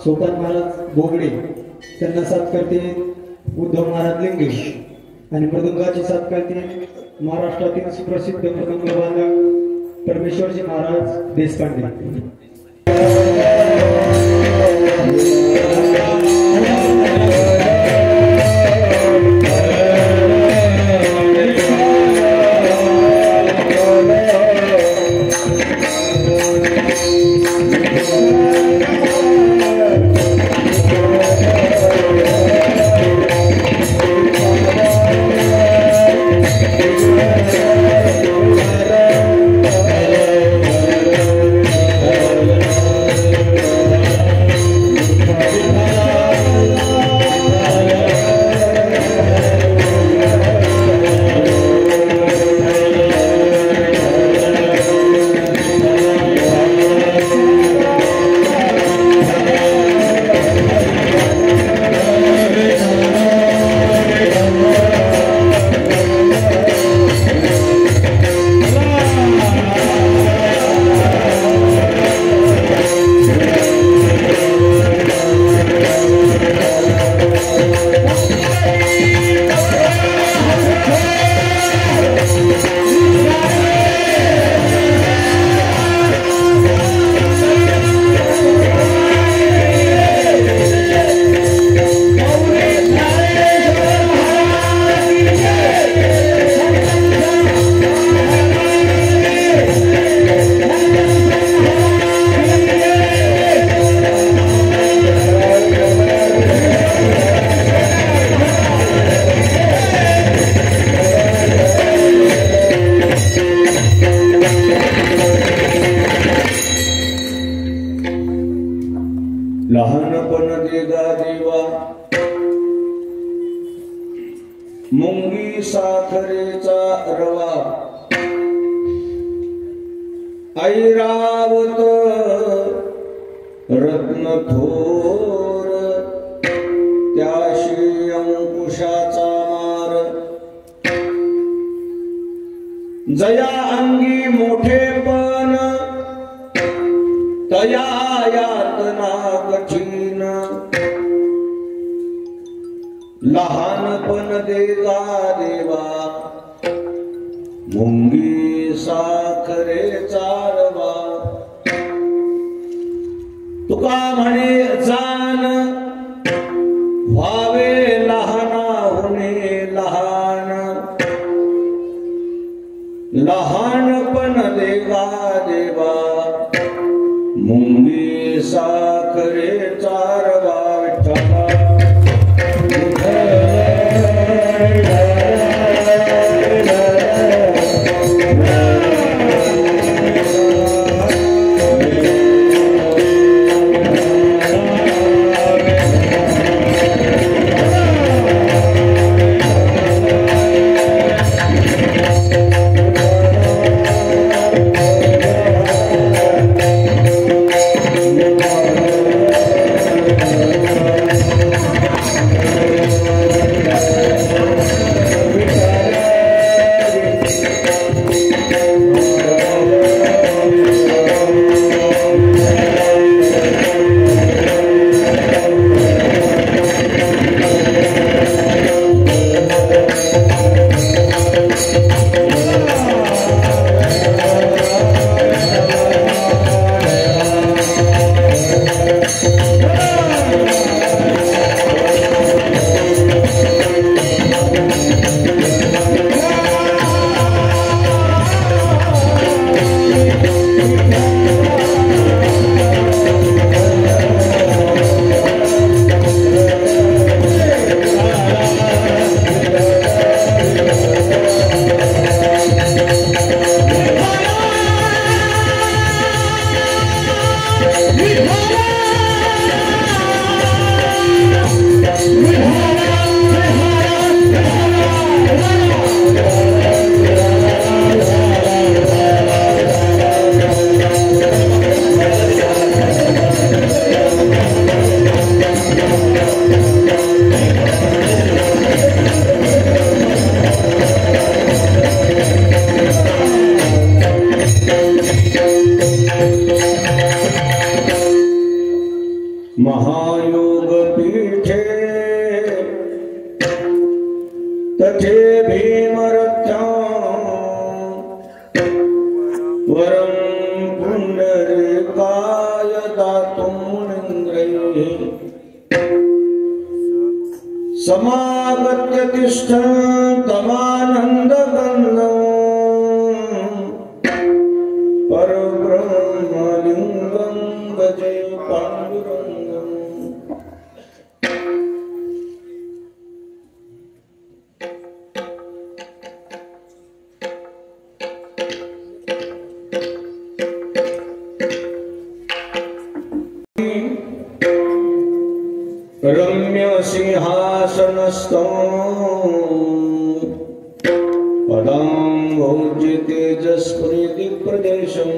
सोपान महाराज बोगडे त्यांना साथ करते उद्धव महाराज लिंगेश आणि मृदुंगाची साथ करते महाराष्ट्रातील सुप्रसिद्ध मृदुंग वादक परमेश्वरजी महाराज देशपांडे। देवा मुंगी साखरेचा रवा ऐरावत रत्न थोर त्याशी अंकुशाचा मार जया अंगी मोठेपण तया यातना कठीण लहानपण देगा देवा मुंगी साखरेचा रवा तुका म्हणे जाण व्हावे लहाना होणे लहान लहानपण देगा देवा मुंगी साखरेचा रवा विठ्ठला महायोग पीठे तथे भीमरथ्या वरं पुण्डरीकाय दातुं मुनीन्द्रैः समागत्य तिष्ठन्तमानन्दगन्धं परब्रह्मलिङ्गं भजे पाण्डुरङ्गम्। रम्य सिंहासनस्थं पदाम्भोज्य तेजस्फुरिति प्रदेशं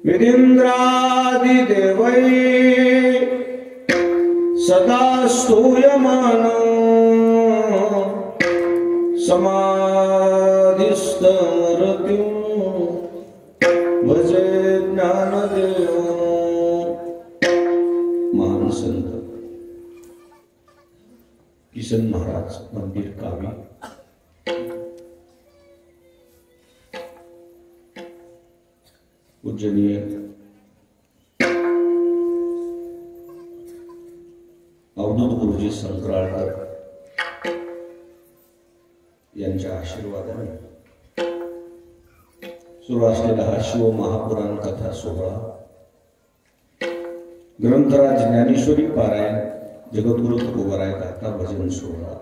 विदिन्द्रादिदेवैः सदा स्तूयमानं समाधिस्थमूर्तिं भजे ज्ञानदेवम्। महान संत किसन महाराज मंदिर कावी पूजनीय अवधूत गुरुजी संक्राळकर यांच्या आशीर्वादाने सुरू असलेला हा शिव महापुराण कथा सोहळा ग्रंथराज ज्ञानेश्वरी पारायण जगद्गुरु तुकोबाराय गाथा भजन सोहळा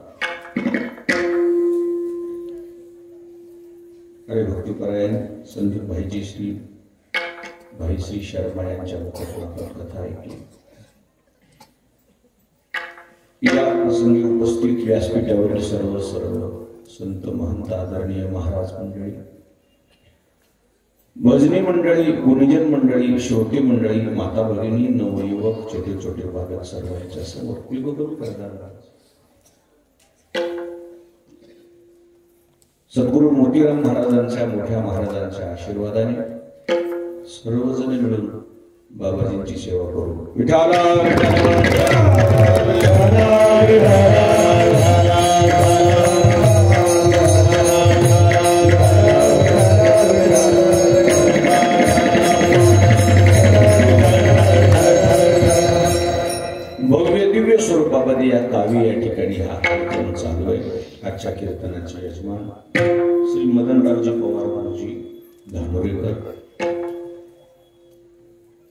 अरे भक्तिपरायण संदीप भाईजी श्री भाई श्री शर्मा यांच्या मुखातून कथा ऐकली। या प्रसंगी उपस्थित व्यासपीठावरील सर्व संत महंत आदरणीय महाराज मंडळी, भजनी मंडळी, गुणीजन मंडळी, श्रोती मंडळी, माता भगिनी, नवयुवक, छोटे छोटे बालक सर्वांच्या समोर कुलगुरू करणार सद्गुरू मोतीराम महाराजांच्या मोठ्या महाराजांच्या आशीर्वादाने सर्वजण मिळून बाबाजींची सेवा करू. विठाला भव्य दिव्य स्वरूपामध्ये या काव्य या ठिकाणी हा कार्यक्रम चालू आहे. आजच्या कीर्तनाचे यजमान श्री मदनरावजी पवार महाराजी धानोरेकर.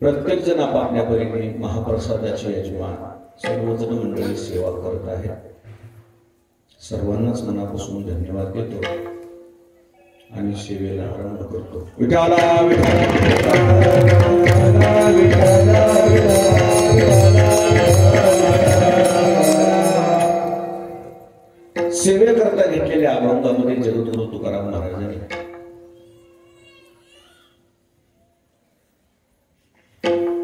प्रत्येक जण आपापल्या परीने महाप्रसादाचे यजमान सर्वजण मंडळी सेवा करत आहेत. सर्वांनाच मनापासून धन्यवाद देतो आणि सेवेला आरंभ करतो. विठाला सेवेकरता घेतलेल्या अभंगामध्ये जगद्गुरू तुकाराम महाराजांनी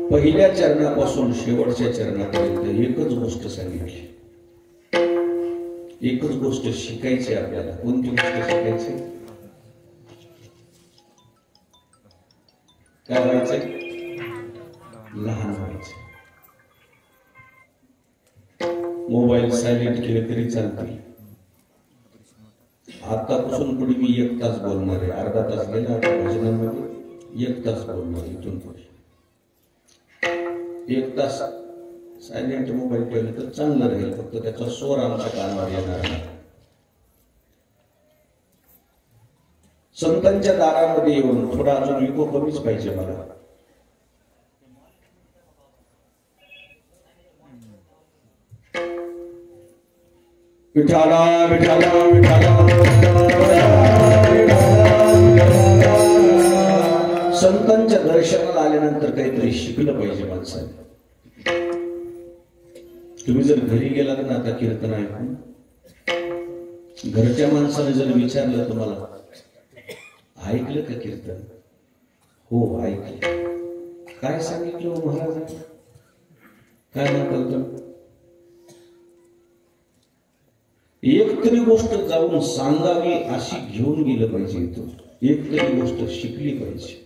पहिल्या चरणापासून शेवटच्या चरणापर्यंत एकच गोष्ट सांगितली. एकच गोष्ट शिकायची आपल्याला. कोणती गोष्ट शिकायची? काय व्हायचंय? लहान व्हायचं. मोबाईल सायलेंट केले तरी चालते. आतापासून पुढे मी 1 तास बोलणार आहे. अर्धा तास गेला भजनामध्ये, 1 तास बोलणार. इथून पुढे 1 तास सायलेंट मोबाईल ठेवले तर चांगलं राहील. फक्त त्याचा स्वर आमच्या कानावर येणार नाही. संतांच्या दारामध्ये येऊन थोडा अजून इको कमीच पाहिजे मला. विठाला विठाला विठाला. संतांच्या दर्शनाला आल्यानंतर काहीतरी शिकलं पाहिजे माणसाने. तुम्ही जर घरी गेलात ना आता कीर्तन ऐकून, घरच्या माणसाने जर विचारलं तुम्हाला ऐकलं का कीर्तन? हो ऐकलं. काय सांगितलं महाराज? काय म्हणतात तुम्ही? एक तरी गोष्ट जाऊन सांगावी अशी घेऊन गेलं पाहिजे. इथून एक तरी गोष्ट शिकली पाहिजे.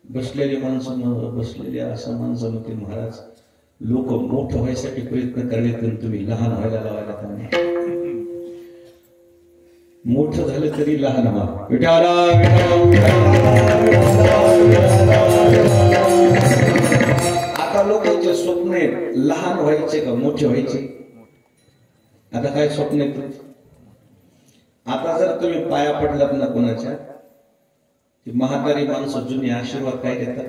बसलेले माणसं बसलेले असं माणसं म्हणते महाराज लोक मोठं व्हायसाठी प्रयत्न करण्यात तुम्ही लहान व्हायला लावायला त्यांना. मोठं झालं तरी लहान व्हा. विठाला आता लोकांचे स्वप्न आहेत लहान व्हायचे का मोठे व्हायचे? आता काय स्वप्न आहेत? आता जर तुम्ही पाया पडलात ना कोणाच्या, ती म्हातारी माणसं जुनी आशीर्वाद काय देतात?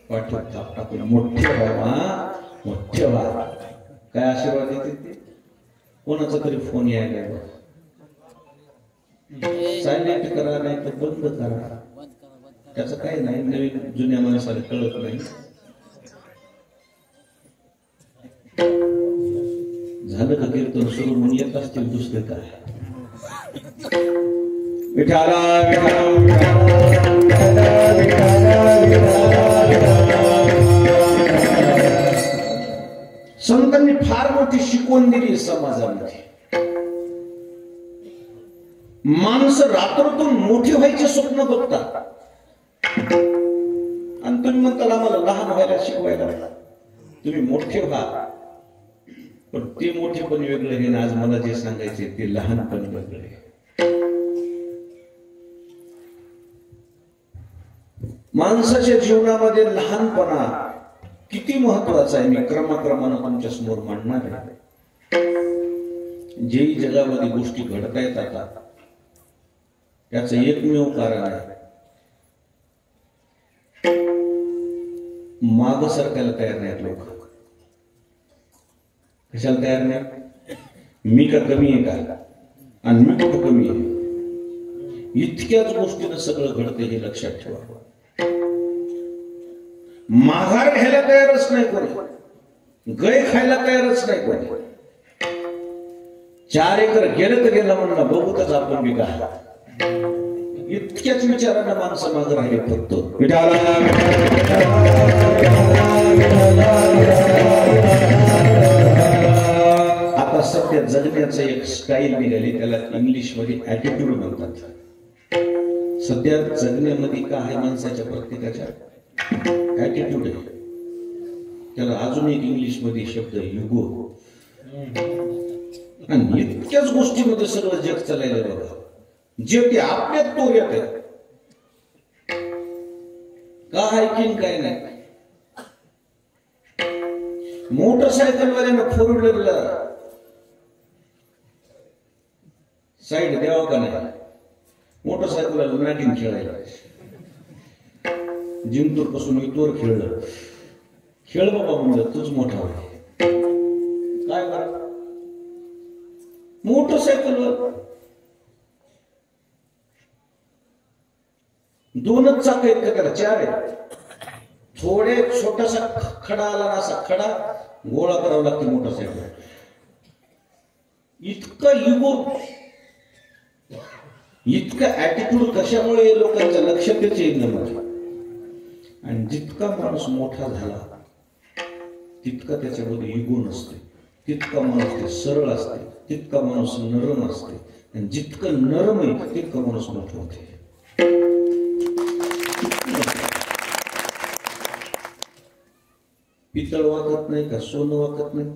पाठवतात आपण मोठे व्हा, मोठे व्हा. काय आशीर्वाद देते? कोणाचा तरी फोन यायला सायलेंट करा नाही तर बंद करा. त्याचं काही नाही. नवीन जुन्या माणसाला कळत नाही. झालं का कीर्तन सुरू म्हणून येत असतील दुसरे काय? विठाला संतांनी फार मोठी शिकवण दिली समाजामध्ये. माणसं रात्रीतून मोठी व्हायचे स्वप्न बघतात आणि तुम्ही म्हणताल आम्हाला लहान व्हायला शिकवायला. तुम्ही मोठे व्हा, पण ते मोठेपण वेगळं हे. आज मला जे सांगायचे ते लहानपण वेगळे. माणसाच्या जीवनामध्ये लहानपणा किती महत्वाचा आहे मी क्रमाक्रमानं तुमच्या समोर मांडणार आहे. जेही जगामध्ये गोष्टी घडतायत आता त्याचं एकमेव कारण आहे माग सरकायला तयार नाहीत लोक. कशाला तयार नाही? मी का कमी आहे का? आणि मी कुठं कमी आहे? इतक्याच गोष्टीनं सगळं घडते हे लक्षात ठेवा. माघार घ्यायला तयारच नाही कोणी, गय खायला तयारच नाही कोणी. 4 एकर गेलं तर गेलं म्हणून बघूतच आपण बी काय इतक्याच विचारांना माणसं मागे राहिले फक्त आता सध्या जगण्याचं एक स्टाईल निघाली त्याला इंग्लिश मध्ये ऍटिट्यूड म्हणतात. सध्या जगण्यामध्ये काय आहे माणसाच्या प्रत्येकाच्या ऍटिट्यूड आहे. त्याला अजून एक इंग्लिश मध्ये शब्द युगो. आणि इतक्याच गोष्टीमध्ये सर्व जग चाललेलं बघा. जे ते आपल्यात तो येत आहे काय की काय नाही. मोटरसायकलवाल्यानं 4 व्हीलरला साईड द्यावं का नाही. मोटरसायकलला मॅटिंग खेळायला जिंतूर पासून इथवर खेळलं. खेळ बाबा म्हणलं तूच मोठा होय. काय करा मोटरसायकलवर 2च चाक आहेत का त्याला 4 आहेत. थोडे छोटासा खडा आला ना असा खडा गोळा करावा लागते मोटरसायकल. इतकं युगो इतकं ऍटिट्यूड कशामुळे लोकांच्या लक्षातच येईल ना माझ्या. आणि जितका माणूस मोठा झाला तितका त्याच्यामध्ये युगो नसते. तितका माणूस ते सरळ असते. तितका माणूस नरम असते. आणि जितकं नरम आहे तितका माणूस मोठा होते. पितळ वागत नाही का सोनं वागत नाही.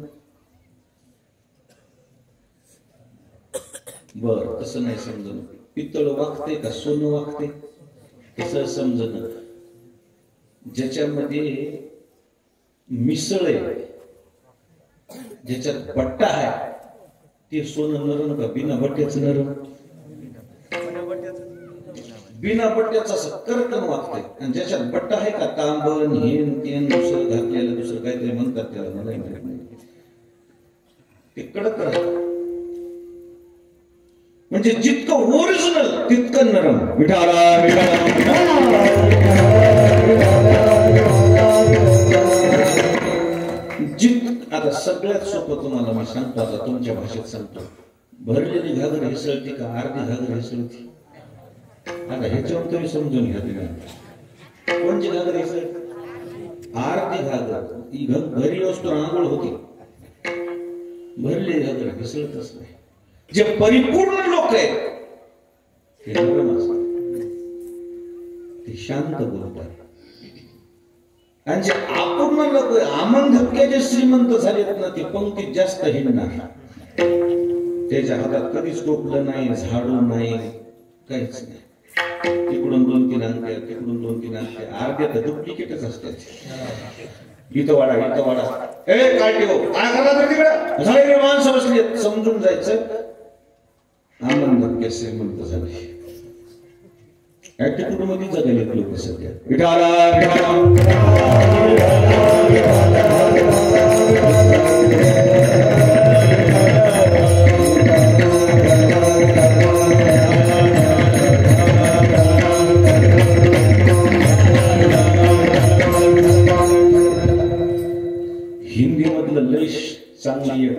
बर तसं नाही समजणं. पितळ वागते का सोनं वागते तसं समजणं. ज्याच्यामध्ये मिसळ आहे ज्याच्यात बट्टा आहे ते सोनं नरम का बिना बट्ट्याचं नरम. बिना बट्ट्याचं असं करकन वागते. आणि ज्याच्यात बट्टा आहे का तांबन हेन तेन दुसरं घातलेलं दुसरं काहीतरी म्हणतात त्याला मला माहित नाही ते कडक राहत. म्हणजे जितकं ओरिजिनल तितकं नरम. आता सगळ्यात सोपं तुम्हाला मी सांगतो. आता तुमच्या भाषेत सांगतो. भरलेली घागर हिसळती का अर्धी घागर हिसळती. आता ह्याच्यावर तुम्ही समजून घ्या. तुम्ही कोणची घागर हिसळती. अर्धी घागर घरी असतो आंघोळ होती. भरलेली घागर हिसळतच नाही. जे परिपूर्ण लोक आहेत ते नरम असतात. ते शांत बोलतात. आणि जे अपूर्ण लोक आमन धक्के जे श्रीमंत झालेत ना ते पंक्तीत जास्त हिंडणार. त्याच्या हातात कधीच टोपलं नाही झाडू नाही काहीच नाही. तिकडून 2-3 अंगठ्या तिकडून 2-3 अंगठ्या अर्ध्या तर डुप्लिकेटच असतात. इथं वाडा इथं वाडा ए काय ठेव काय करता तिकडे झाले माणसं बसली. समजून जायचं आमन धक्के श्रीमंत झाले. ऍटिट्यूड मध्ये जगलेत लोक सध्या. हिंदी मधलं लय चांगली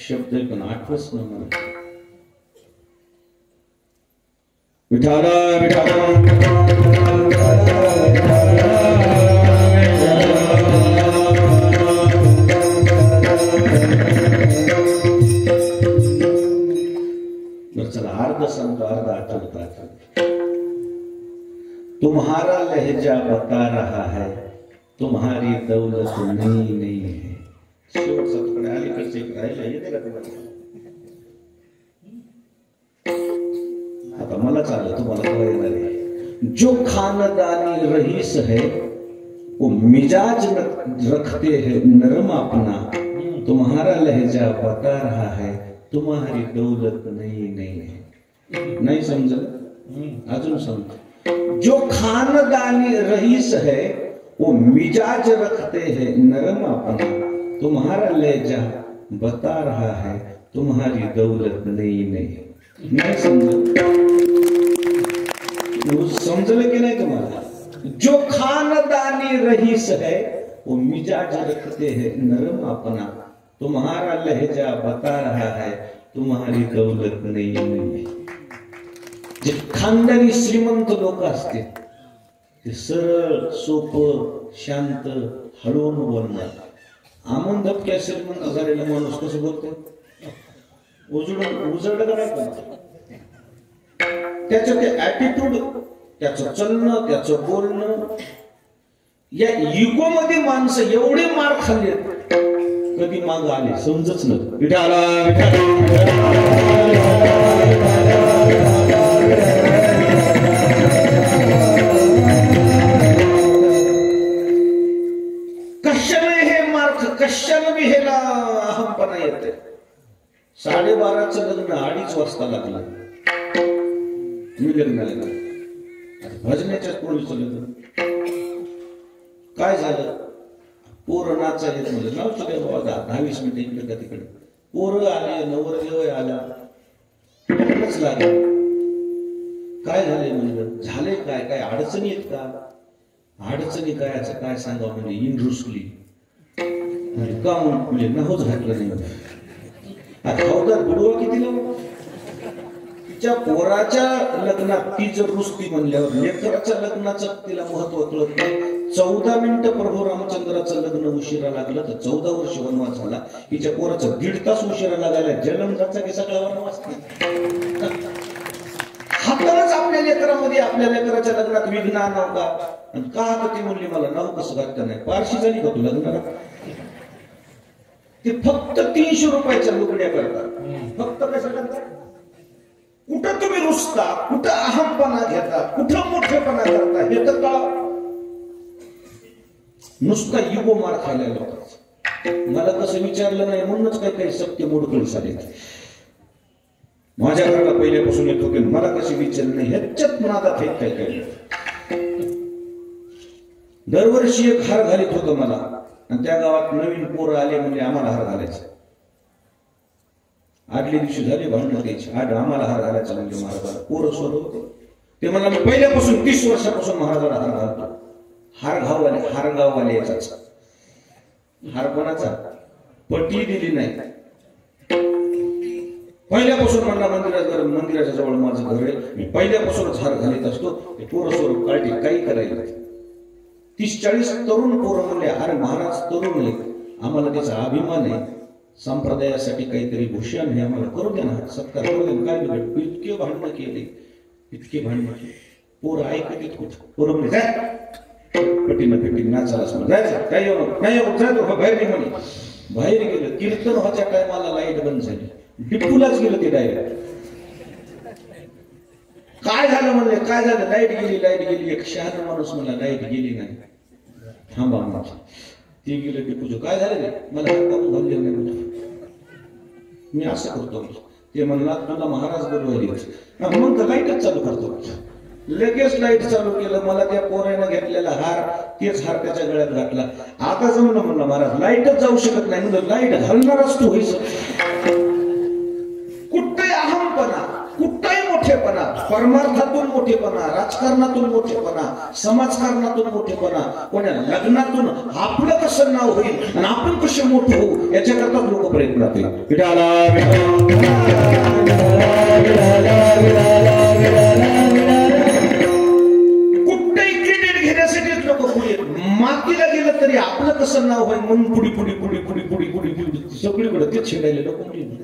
शब्द आहे पण आठवच ना मला. विठाला विठाला चला अर्ध सांगतो अर्ध आठवता. तुम्हारा लहजा बता रहा है तुम्हारी दौलत नहीं नहीं है. शेवटचा तुकडा अलीकडचे एक राहिला येते का तुम्हाला. आता मला चाललं तुम्हाला कळायला नाही. जो खानदानी रईस है वो मिजाज रखते हैं नरम अपना. तुम्हारा लहजा बता रहा है तुम्हारी दौलत नहीं नहीं है. नहीं समझलं अजून समज. जो खानदानी रईस है वो मिजाज रखते हैं नरम अपना. तुम्हारा लहजा बता रहा है तुम्हारी दौलत नहीं नहीं. नहीं समझलं की नाही तुम्हाला. जो खानदानी रईस है वो मिजाज रखते हैं नरम अपना. तुम्हारा लहजा बता रहा है तुम्हारी दौलत नाही. जे खानदानी श्रीमंत लोक असते ते सरळ सोपं शांत हळून बोलणार. आमन धपक्या श्रीमंत झालेला माणूस कसं बोलतो? उजळलं का नाही? त्याचं ते ऍटिट्यूड, त्याचं चलणं, त्याचं बोलणं, या इगो मध्ये माणसं एवढे मार खाल्ले कधी माग आले समजच नव्हतं. विठाला कशाने हे मार्क, कशाने बी हेला अहमपणा येते. 12:30चं लग्न 2:30 वाजता लागलं. मी लग्नाला गेलो, भजनाच्याच पूर्वीचं लग्न. काय झालं? पोरं नाचायला येत म्हणजे नाचू दे बाबा, 10-20 मिनिटं इकडे का तिकडे. पोरं आले, नवरदेव आला, लग्नच लागलं. काय झालंय म्हणलं? झाले काय? काय अडचणी आहेत का? अडचणी काय काय सांगावं म्हणजे इन रुसली का म्हणून नहोच घातलं नाही. आता हौदार बुडवा किती लावू? तिच्या पोराच्या लग्नात ती जर रुसती म्हणल्यावर लेकराच्या लग्नाचं तिला महत्व कळत नाही. 14 मिनिटं प्रभू रामचंद्राचं लग्न उशिरा लागलं तर 14 वर्ष वनवास झाला. हिच्या पोराचं 1.5 तास उशिरा लागायला जन्मजाचा की सगळा वनवास नाही. हातानच आपल्या लेकरामध्ये, आपल्या लेकराच्या लग्नात विघ्न आणावं का? आणि का आता ती म्हणली मला नाव कसं घातलं नाही? पारशी झाली का तू लग्नाला? ते फक्त 300 रुपयाच्या लुगड्या करतात. फक्त कशा करतात? कुठं तुम्ही रुसता, कुठं अहमपणा घेता, कुठं मोठेपणा करता हे तर कळा. नुसता युगो मार खायला लोकांचा. मला कसं विचारलं नाही म्हणूनच काही सत्य मोडकळी झाले. माझ्या घराला पहिल्यापासून येत होते, मला कशी विचारलं नाही ह्याच्यात नादात हे काय. दरवर्षी एक हार घालीत होतं मला, आणि त्या गावात नवीन पोरं आले म्हणजे आम्हाला हार घालायचा. आदल्या दिवशी झाली भांडणं द्यायची, आज आम्हाला हार घालायचा म्हणजे महाराजाला. पोरं सोड होते ते मला मी पहिल्यापासून 30 वर्षापासून महाराजाला हार घालतो. हार गाववाले याचाच. हार कोणाचा? पट्टी दिली नाही. पहिल्यापासून मला मंदिराच्या जवळ माझं घर आहे, मी पहिल्यापासूनच हार घालीत असतो. ते पोरं स्वरूप काढली काही करायला. 30-40 तरुण पोरं म्हणले अरे महाराज तरुण आहे, आम्हाला त्याचा अभिमान आहे, संप्रदायासाठी काहीतरी भूषण हे आम्हाला करू द्या ना, सत्कार करू द्या. काय बिघड? इतके भांडणं केले, इतके भांडणं केले. पोरं ऐकत येत होत. पोरं म्हणजे पटीनं नाचालाच जायचं, काय नाही जायचं बाहेर नाही म्हणे. बाहेर गेलं. कीर्तन व्हायच्या टायमाला लाईट बंद झाली, डिपूलाच गेलं ते डायरेक्ट. काय झालं म्हणले? काय झालं? लाईट गेली. एक शहाणा माणूस म्हणला लाईट गेली नाही, थांबा माझी. ते गेलं डिपूचं. काय झालं रे? मला हात घालले नाही म्हणजे मी असं करतो. ते म्हणला तुला महाराज बोलवायचे मग तर लाईटच चालू करतो. लगेच लाईट चालू केलं. मला त्या पोरानं घेतलेला हार, तेच हार त्याच्या गळ्यात घातला. आता जमलं म्हणलं महाराज लाईटच जाऊ शकत नाही. म्हणजे लाईट घालणारच तू होईस. कुठे अहमपणा, कुठेही मोठेपणा, परमार्थातून मोठेपणा, राजकारणातून मोठेपणा, समाजकारणातून मोठेपणा, कोण्या लग्नातून आपलं कसं नाव होईल आणि आपण कसे मोठे होऊ याच्याकरता लोक प्रयत्न करतील. कुठेही क्रेडिट घेण्यासाठीच लोक पुढे. मातीला गेलं तरी आपलं कसं नाव होईल म्हणून पुढी सगळीकडे ते छेडायला लोक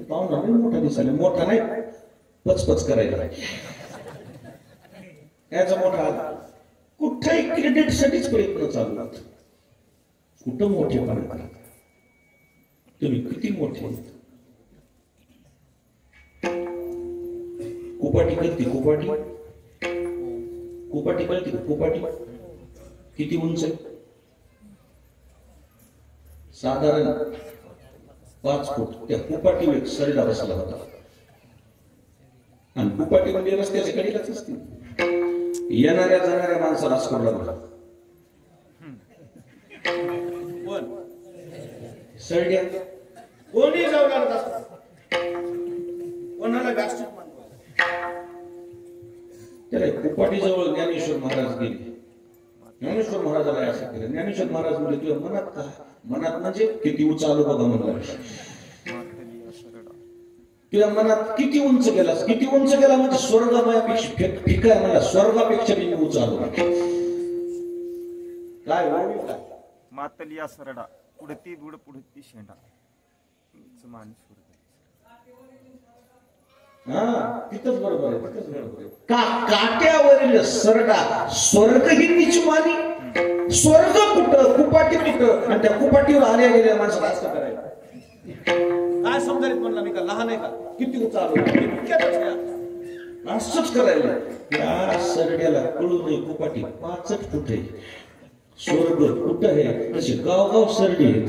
पाहुणा नाही मोठा दिसायला. मोठा नाही, पचपच करायला याचा मोठा. कुठेही क्रेडिट साठीच प्रयत्न चालू. कुठं मोठेपणा करा, तुम्ही किती मोठे. कुपाटी करते, कुपाटी कळते. कुपाटी किती उंच आहे? साधारण 5 फूट. त्या कुपाटी एक सरडा बसला होता आणि कुपाटी म्हणजे रस्त्याच्या कडेलाच असते. येणाऱ्या जाणाऱ्या माणसाला असं लागला सरड्या कोणी जाऊ लागला, कोणाला गास्ट त्याला कुपाटी जवळ ज्ञानेश्वर महाराज गेले. ज्ञानेश्वर महाराजाला असं केलं. ज्ञानेश्वर महाराज म्हणजे तुझ्या मनात का? मनात म्हणजे किती उंच आलो बघा म्हणला. तुझ्या मनात किती उंच गेलास, किती उंच गेला म्हणजे स्वर्गापेक्षा फिका आहे मला, स्वर्गापेक्षा मी उंच आलो. काय काय मातलिया सरडा पुढे ती बुड पुढे ती शेंडा मान स्वर्ग. हा तिथंच बरोबर आहे, तिथंच बरोबर आहे. काट्यावरील सरडा स्वर्ग ही तिची मानी. स्वर्ग कुठं, कुपाटी कुठं, आणि त्या कुपाटीवर आल्या गेल्या माणसाला असं करायला काय समजायला म्हणला मी का लहान आहे का, किती उंच आलो असंच करायला. त्या सरड्याला कळू नये कुपाटी 5 फूट आहे, स्वर्ग कुठं आहे, तशी गावगाव सरडी आहेत.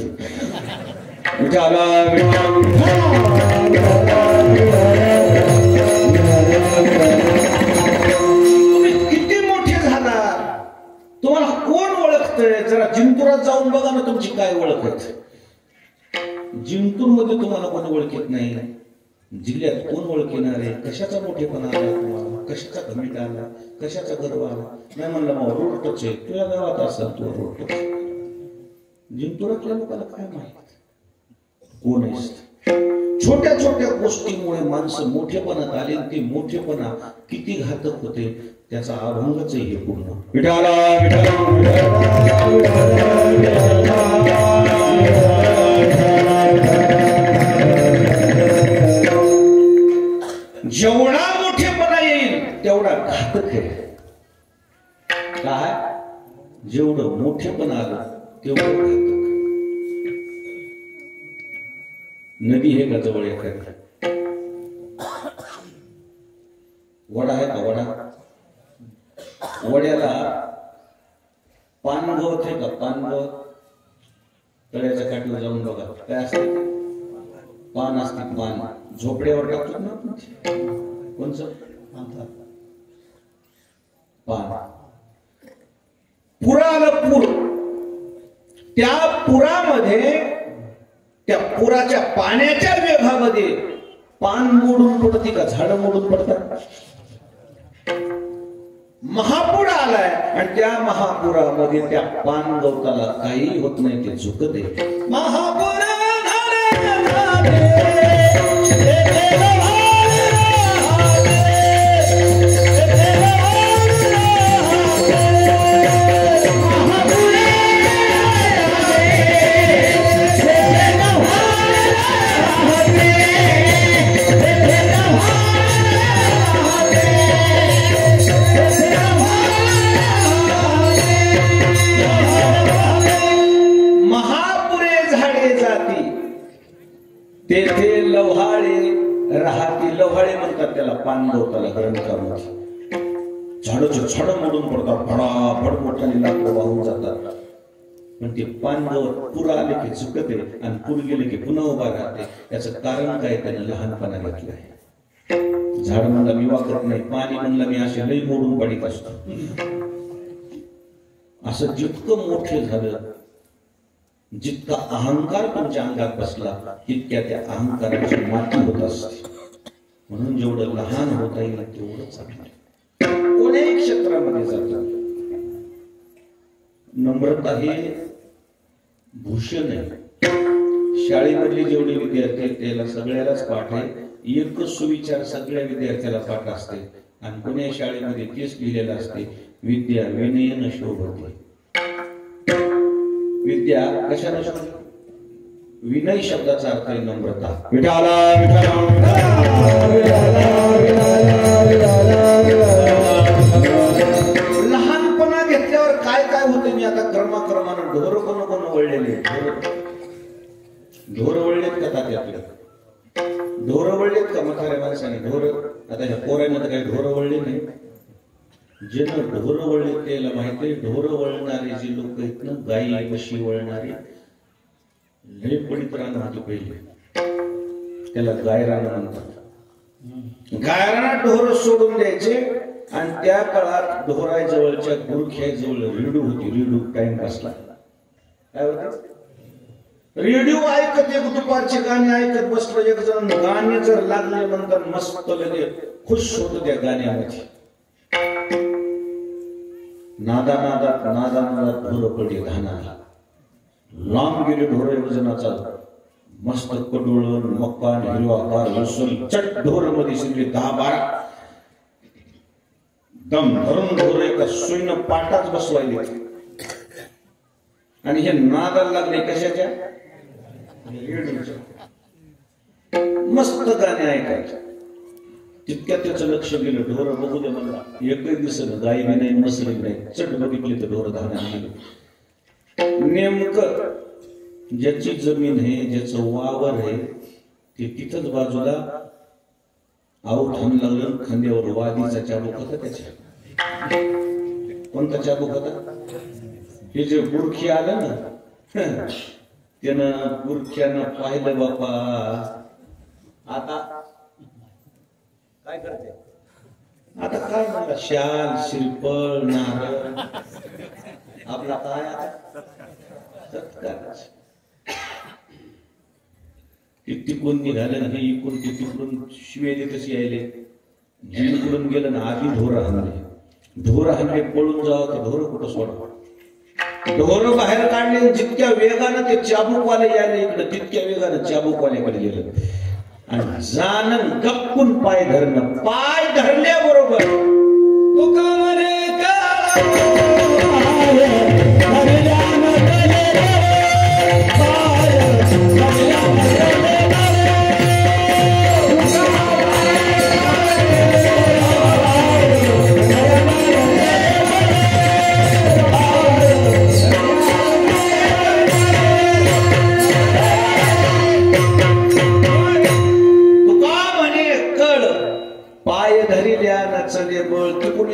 तुम्ही किती मोठे झाला, तुम्हाला कोण ओळखतंय? जरा जिंतुरात जाऊन बघा ना तुमची काय ओळख आहे. जिंतूर मध्ये तुम्हाला कोण ओळखत नाही, जिल्ह्यात कोण ओळखणार आहे? कशाचा मोठेपणा आला तुम्हाला, कशाचा घमंड आला, कशाचा गर्व आला? नाही म्हणलं मग रोडटच आहे, तुझ्या गावात असेल तो रोडटच. जिंतुरातल्या लोकांना काय माहित कोण आहेस? छोट्या छोट्या गोष्टीमुळे माणसं मोठेपणात आले, ते मोठेपणा किती घातक होते त्याचा अभंगच आहे हे पूर्ण. विठाला जेवढा मोठेपणा येईल तेवढा घातक आहे. काय? जेवढं मोठेपणा आलं तेवढं घातक. नदी आहे का जवळ एखादी? वडा आहे का वडा? वड्याला पानगवत आहे का? पानगवत तळ्याच्या काठीवर जाऊन बघा काय असते, पान असते. पान झोपड्यावर टाकतो ना आपण, कोणचं पान. पुरा आलं पूर, त्या पुरामध्ये, त्या पुराच्या पाण्याच्या वेगामध्ये पान मोडून पडते का झाडं मोडून पडतात? महापूर आलाय आणि त्या महापुरामध्ये त्या पान गवताला काही होत नाही, ते झुकते. महापूर तेथे लव्हाळे राहती. लव्हाळे म्हणतात त्याला, पान गवताला ग्रंथामध्ये. झाडाचे झाड मोडून पडतात, भडाभड मोठ्याने लाकडं वाहून जातात. पण ते पान गवत पूर आले की झुकते आणि पूर गेले की पुन्हा उभा राहते. याचं कारण काय? त्याने लहानपणा घेतलं आहे. झाड म्हणलं मी वाकत नाही, पाणी म्हणलं मी असे लई मोडून पडित असतो. असं जितकं मोठे झालं, जितका अहंकार तुमच्या अंगात बसला, तितक्या त्या अहंकाराची माती होत असते. म्हणून जेवढं लहान होता येईल तेवढं चांगलं. कोणत्याही क्षेत्रामध्ये जातात नम्रता हे भूषण आहे. शाळेमधले जेवढे विद्यार्थी आहेत त्याला सगळ्यालाच पाठ आहे. एकच सुविचार सगळ्या विद्यार्थ्याला पाठ असते. आणि कोण्या शाळेमध्ये तेच लिहिलेलं असते, विद्या विनयन शोभते. विद्या कशाला शोभते? विनय शब्दाचा अर्थ आहे नम्रता. लहानपणा घेतल्यावर काय काय होते? मी आता क्रमाक्रमानं ढोर कोण वळलेले, ढोर वळलेत का तात्यातले? ढोर वळलेत का म्हाताऱ्या माणसाने? ढोर आता ह्या पोरांना तर काही ढोर वळले नाही. ज्यानं ढोर वळले त्याला माहिती आहे. ढोर वळणारे जे लोक आहेत ना, गाई म्हशी वळणारे, लय पडित रान होते पहिले, त्याला गायरान म्हणतात. गायराना ढोर सोडून द्यायचे आणि त्या काळात ढोराजवळच्या गुरख्याजवळ रेडिओ होती. रेडिओ टाइम पासला काय होत? रेडिओ ऐकत, एक दुपारचे गाणे ऐकत बसलं एक जण. गाणे जर लागले नंतर मस्त लगे खुश होत त्या गाण्यामध्ये. नादा नादात ढोर पडले धानाला. लांब गेले ढोर वजनाचा मस्त कडुळण मक्का हिरवागार लसूण चट ढोर मध्ये शिरले 10-12 दम धरून ढोर एका सुईनं पाटाच बसवायले आणि हे नादाला लागले कशाच्या मस्त गाणे ऐकायचे तितक्यात त्याचं लक्ष गेलं ढोर बघू दे मला एकही दिसलं गाई बी नाही मसली नाही चट बघितली तर ढोर धावण्यात गेले नेमकं ज्याची जमीन आहे ज्याचं वावर आहे ते तिथंच बाजूला आऊट लागलं खांद्यावर वादीचा चाबूक होता त्याच्या कोणता चाबूक होता हे जे बुरखी आलं ना त्यानं बुरख्यानं पाहिलं बापा आता काय करते आता काय म्हणला शाल श्रीफळ नारळ आपला काय सत्कार तिकडून निघालं ना हे इकडून तिकडून शिवेले कशी यायले जिकडून गेलं ना आधी ढोर हाणले पळून जावं तर ढोर कुठं सोडा ढोर बाहेर काढले जितक्या वेगानं ते चाबूकवाले यायले इकडे तितक्या वेगानं चाबूकवाल्याकडे गेलं आणि जानन गप्पून पाय धरल्याबरोबर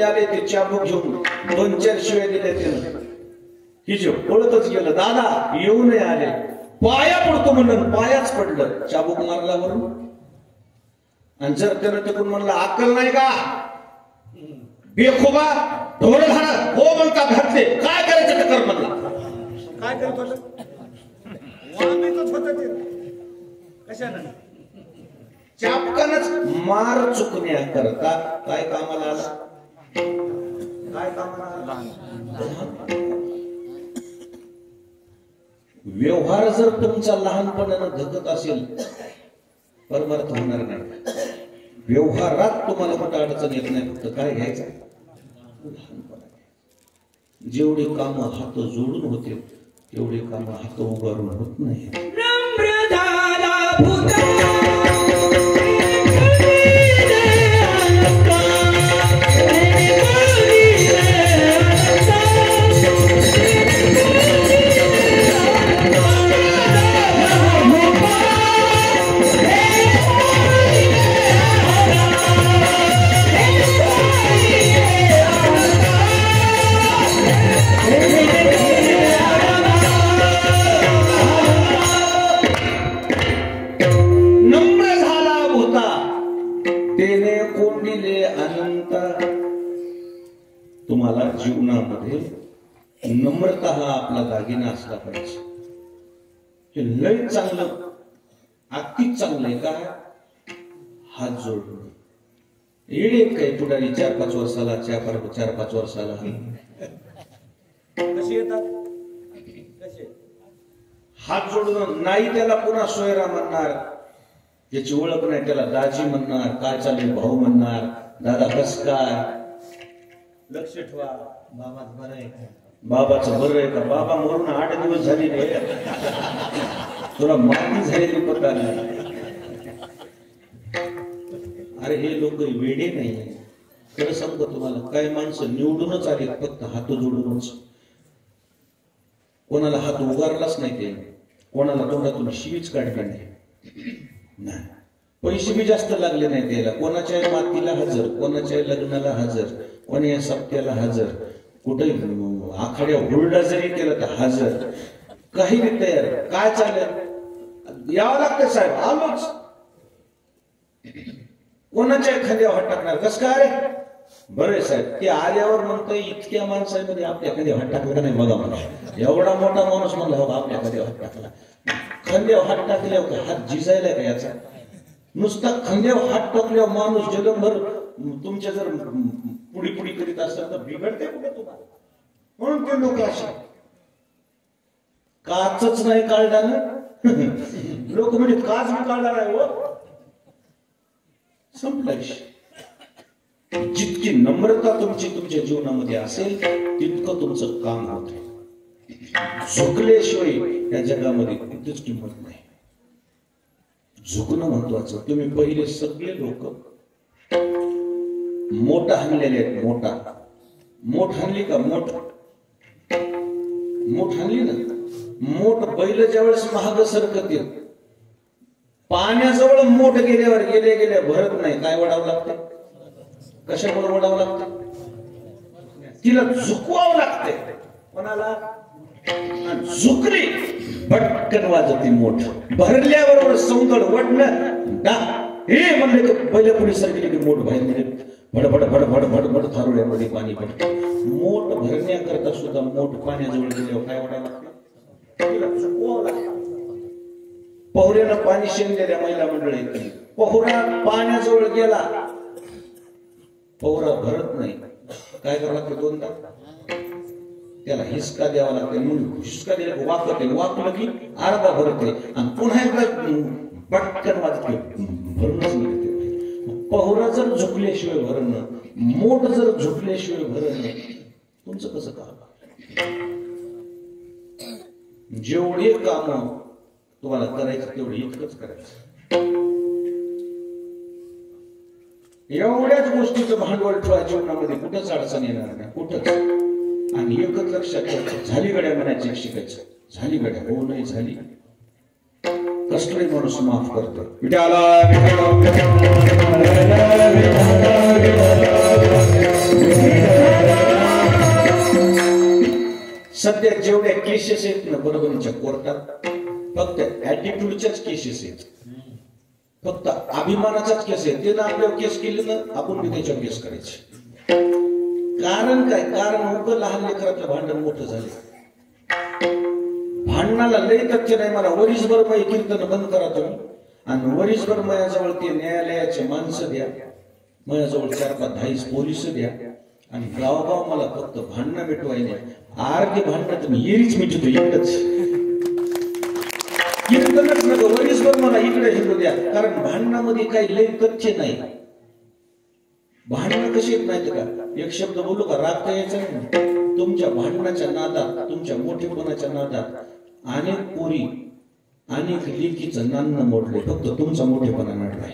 आले ते चाबूक घेऊन 2-4 शिव्या दिल्या त्यानं हिचे पळतच गेलं दादा येऊ नये आले पाया पडतो म्हणून पायाच पडलं चाबूक मारल्यावरून आणि जर त्यानं तिकडून म्हणलं अक्कल नाही का बेखोबा ढोर घाला हो म्हणता घातले काय करायचं ते कर म्हणला काय करत कशानं चापकानच मार चुकण्या करता काय कामाला आला काय कामाला व्यवहार जर तुमचा लहानपणानं धकत असेल परमार्थ होणार नाही व्यवहारात तुम्हाला कुठं अडचण येत नाही फक्त काय घ्यायचं जेवढे काम हात जोडून होते तेवढे काम हात उभारून होत नाही तुम्हाला जीवनामध्ये नम्रता हा आपला दागिना असला पाहिजे हे लय चांगलं अगदीच चांगलं आहे काय हात जोडणं येडे काय पुढारी 4-5 वर्षाला 4-5 वर्षाला कशी येतात कसे हात जोडणं नाही त्याला पुन्हा सोयरा म्हणणार त्याची ओळख नाही त्याला दाजी म्हणणार काय चालले भाऊ म्हणणार दादा कस काय लक्ष ठेवा बाबाचं बरं आहे का बाबाचं बरं आहे का बाबा मरून 8 दिवस झाले नाही तुला माती झालेली पत्ता नाही अरे हे लोक वेडे नाही खरं सांगतो तुम्हाला काही माणसं निवडूनच आले फक्त हात जोडूनच कोणाला हात उगारलाच नाही ते कोणाला तोंडातून शिवीच काढली नाही पैसे बी जास्त लागले नाही त्याला कोणाच्या मातीला हजर कोणाच्या लग्नाला हजर कोणी सप्त्याला हजर कुठे आखाड्या हुरडा जरी केला तर हजर काही नाही तयार काय चालेल यावं लागतं साहेब आलोच कोणाच्या एखाद्यावर हात टाकणार कस काय बरे साहेब ते आल्यावर म्हणतोय इतक्या माणसामध्ये आपल्या एखाद्या हात टाकला नाही बघा मला एवढा मोठा माणूस म्हणला हो आपल्या एखाद्या हात टाकला खांद्यावर हात टाकल्यावर हात झिजायला का याचा नुसता खांद्यावर हात टाकल्यावर माणूस जगभर तुमच्या जर पुढी करीत असेल तर बिघडते कुठे तुम्हाला म्हणून ते लोक असे काचच नाही काढला ना लोक म्हणजे काच मी काढणार आहे हो, संपला विषय. जितकी नम्रता तुमची तुमच्या जीवनामध्ये असेल तितकं तुमचं काम होत. झुकल्याशिवाय या जगामध्ये कुठेच किंमत नाही. झुकणं महत्वाचं. तुम्ही पहिले सगळे लोक मोठा हाणलेले आहेत. मोठ हाणली का? मोठ हाणली ना. मोठ बैल ज्यावेळेस महाग सरकत येत, पाण्याजवळ मोठ गेल्यावर गेल्या भरत नाही. काय वडावं लागतं? कशामुळे वडावं लागतं? तिला झुकवावं लागतंय. कोणाला? झुकली पटकन वाजती मोठ. भरल्याबरोबर सौंदड वडणं हे म्हणले की पहिल्या पुढे सरकली की मोठ बाहेर निघेल. भडभड भडभड भडभड थारोड्यामध्ये पाणी पडतं. मोठ भरण्याकरता सुद्धा मोठ पाण्याजवळ गेल्यावर काय वडावं लागतं? तिला झुकवावं लागतं. पोहऱ्यानं पाणी शेंगलेल्या महिला मंडळी, पोहरा पाण्याजवळ गेला, पोहरा भरत नाही. काय करावं लागतं? दोनदा त्याला हिसका द्यावा लागतो. म्हणून हिसका दिला वाकलं की अर्धा भरते आणि पुन्हा एकदा पटकन वाजते, भरूनच निघते. पोहरा जर झुकल्याशिवाय भरणं, मोठ जर झुकल्याशिवाय भरणं, तुमचं कसं काम? जेवढे काम तुम्हाला करायचं तेवढे इतकंच करायचं. एवढ्याच गोष्टीचं भांडवल ठेवा जीवनामध्ये, कुठंच अडचण येणार नाही, कुठंच. आणि एकच लक्षात ठेवायचं, झाली गड्या म्हणायची शिकायचं. झाली गड्या, हो नाही झाली, कसलाही माणूस माफ करतो. सध्या जेवढ्या केसेस आहेत ना परभणीच्या कोर्टात, फक्त ऍटिट्यूडच्याच केसेस आहेत. फक्त अभिमानाचाच केस आहे. ते ना आपल्यावर केस केले ना आपण बी त्याच्यावर केस करायचे. कारण काय? कारण उगं लहान लेकरातलं भांडण मोठं झाले. भांडणाला लई तथ्य नाही. मला वरीसभर मग कीर्तन बंद करा तुम्ही, आणि वरीसभर माझ्याजवळ ते न्यायालयाचे माणसं द्या, माझ्याजवळ 4-5-10 पोलिस द्या, आणि गावगाव मला फक्त भांडणं मिटवायला. आरती भांडणं तुम्ही येरीच मिटतो एकच. कीर्तनच नको, वरीसभर मला इकडे हिंदू द्या. कारण भांडणामध्ये काही लई तथ्य नाही. भांडणं कशी येत नाहीत का? एक शब्द बोलू का राग यायचा नाही. तुमच्या भांडणाच्या नादात, तुमच्या मोठेपणाच्या नादात अनेक पोरी, अनेक लेकीचं नान्न मोडले. फक्त तुमचा मोठेपणा नडलाय.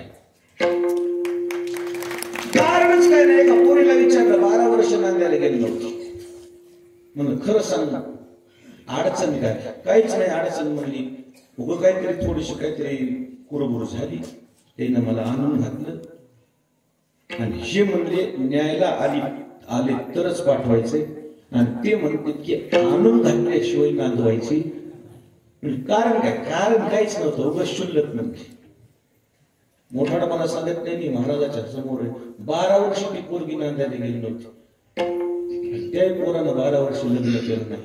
कारणच काय नाही. का पोरीला विचारलं, 12 वर्ष नांद्याला गेले नव्हतं, म्हणून खरं सांग अडचण काय? काहीच नाही अडचण. म्हणली उगं काहीतरी थोडीशी काहीतरी कुरबुर झाली, त्यानं मला आणून घातलं, आणि हे म्हणले न्यायला आले तरच पाठवायचे, आणि ते म्हणते की आणून घातल्याशिवाय नांदवायची. कारण काय? कारण काहीच नव्हतं, उगं शुल्लक म्हणते. मोठापणा सांगत नाही. महाराजाच्या समोर 12 वर्ष ती पोरगी नांदायला गेली नव्हती. त्याही पोरानं 12 वर्ष लग्न केलं नाही.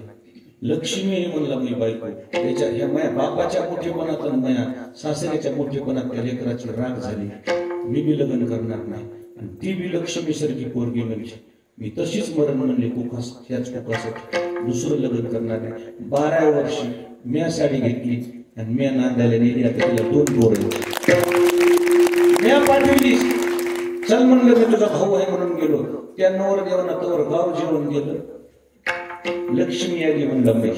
लक्ष्मी हे म्हणला मी बायको, त्याच्या ह्या माझ्या बापाच्या मोठेपणात आणि माझ्या सासऱ्याच्या मोठेपणात त्या लेकराची राग झाली. मी बी लग्न करणार नाही, आणि ती बी लक्ष्मी सारखी पोरगी म्हणजे मी तशीच मरण म्हणले कुकास, ह्याच कुकासाठी दुसरं लग्न करणार नाही. 12 वर्ष म्या साडी घेतली आणि म्या नांदायला नेली. आता तिला 2 पोरं. म्या पाठवली, चल म्हणलं मी तुझा भाऊ आहे म्हणून गेलो. त्या नवरदेवांना तोवर गाव जेवण गेलं. लक्ष्मी आली म्हणलं मी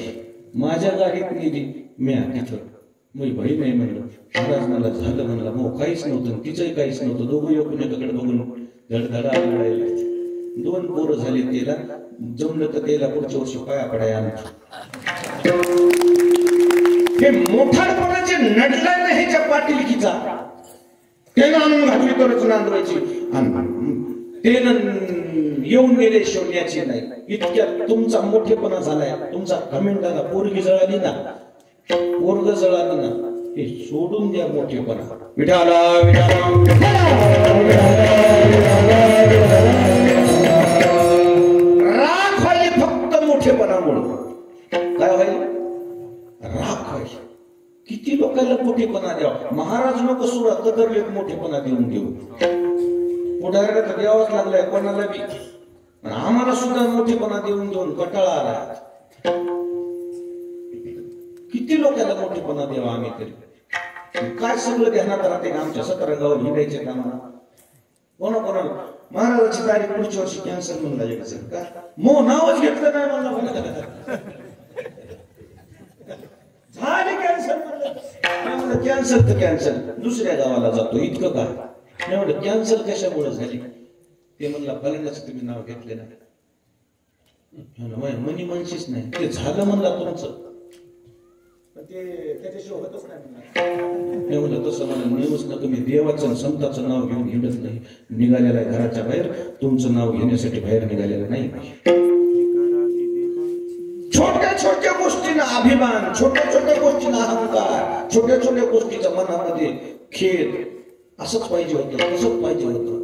माझ्या गाडीत नेली. म्या तिथं मी भाई नाही म्हणलं. महाराज मला झालं म्हणला. मग काहीच नव्हतं, तिचंही काहीच नव्हतं. दोघं एकमेकाकडे बघून धडधडा लढायला. 2 पोरं झाले. त्याला जमलं तर त्याला पुढच्या वर्षी पाया पडाया आणतो. हे मोठापणाचे नडलाय ना ह्याच्या पाटीलकीचा. त्यानं आणून घातली तरच नांदवायची, त्यानं येऊन गेले शोन्याची नाही. इतक्यात तुमचा मोठेपणा झालाय, तुमचा कमेंट झाला. पोरगी जळाली ना, पोरग जळाली ना, हे सोडून द्या मोठेपणा. विठाला राग व्हायली फक्त मोठेपणामुळे. काय व्हायला? राग व्हायला. किती लोकांना मोठेपणा द्यावा. महाराज लोक सुद्धा कदरले मोठेपणा देऊन देऊ. पुढाऱ्याला तर द्यावाच लागलाय कोणाला बी. आम्हाला सुद्धा मोठेपणा देऊन देऊन कटाळा आला. किती लोकांना मोठेपणा द्यावा आम्ही तरी. काय सगळं ध्यानात राहते का आमच्या सतरंगावर हिंडायचे का मला कोणाला महाराजाची तारीख पुढच्या वर्षी कॅन्सल म्हणून लागेल असेल का मो नावच घेतलं नाही मला झाले कॅन्सल कॅन्सल तर कॅन्सल दुसऱ्या गावाला जातो इतकं काय नाही म्हणलं कॅन्सल कशामुळे झाली ते म्हणला फलंदाच तुम्ही नाव घेतले नाही मनी मनशीच नाही ते झालं म्हणला तुमचं ते त्याच्याशिवाय होतच नाही म्हणलं तसं मला नेहमीच ना तुम्ही देवाचं संताचं नाव घेऊन हिंडत नाही निघालेला आहे घराच्या बाहेर तुमचं नाव घेण्यासाठी बाहेर निघालेलं नाही छोट्या छोट्या गोष्टींना अभिमान छोट्या छोट्या गोष्टींना अहंकार छोट्या छोट्या गोष्टीच्या मनामध्ये खेद असंच पाहिजे होतं तसंच पाहिजे होतं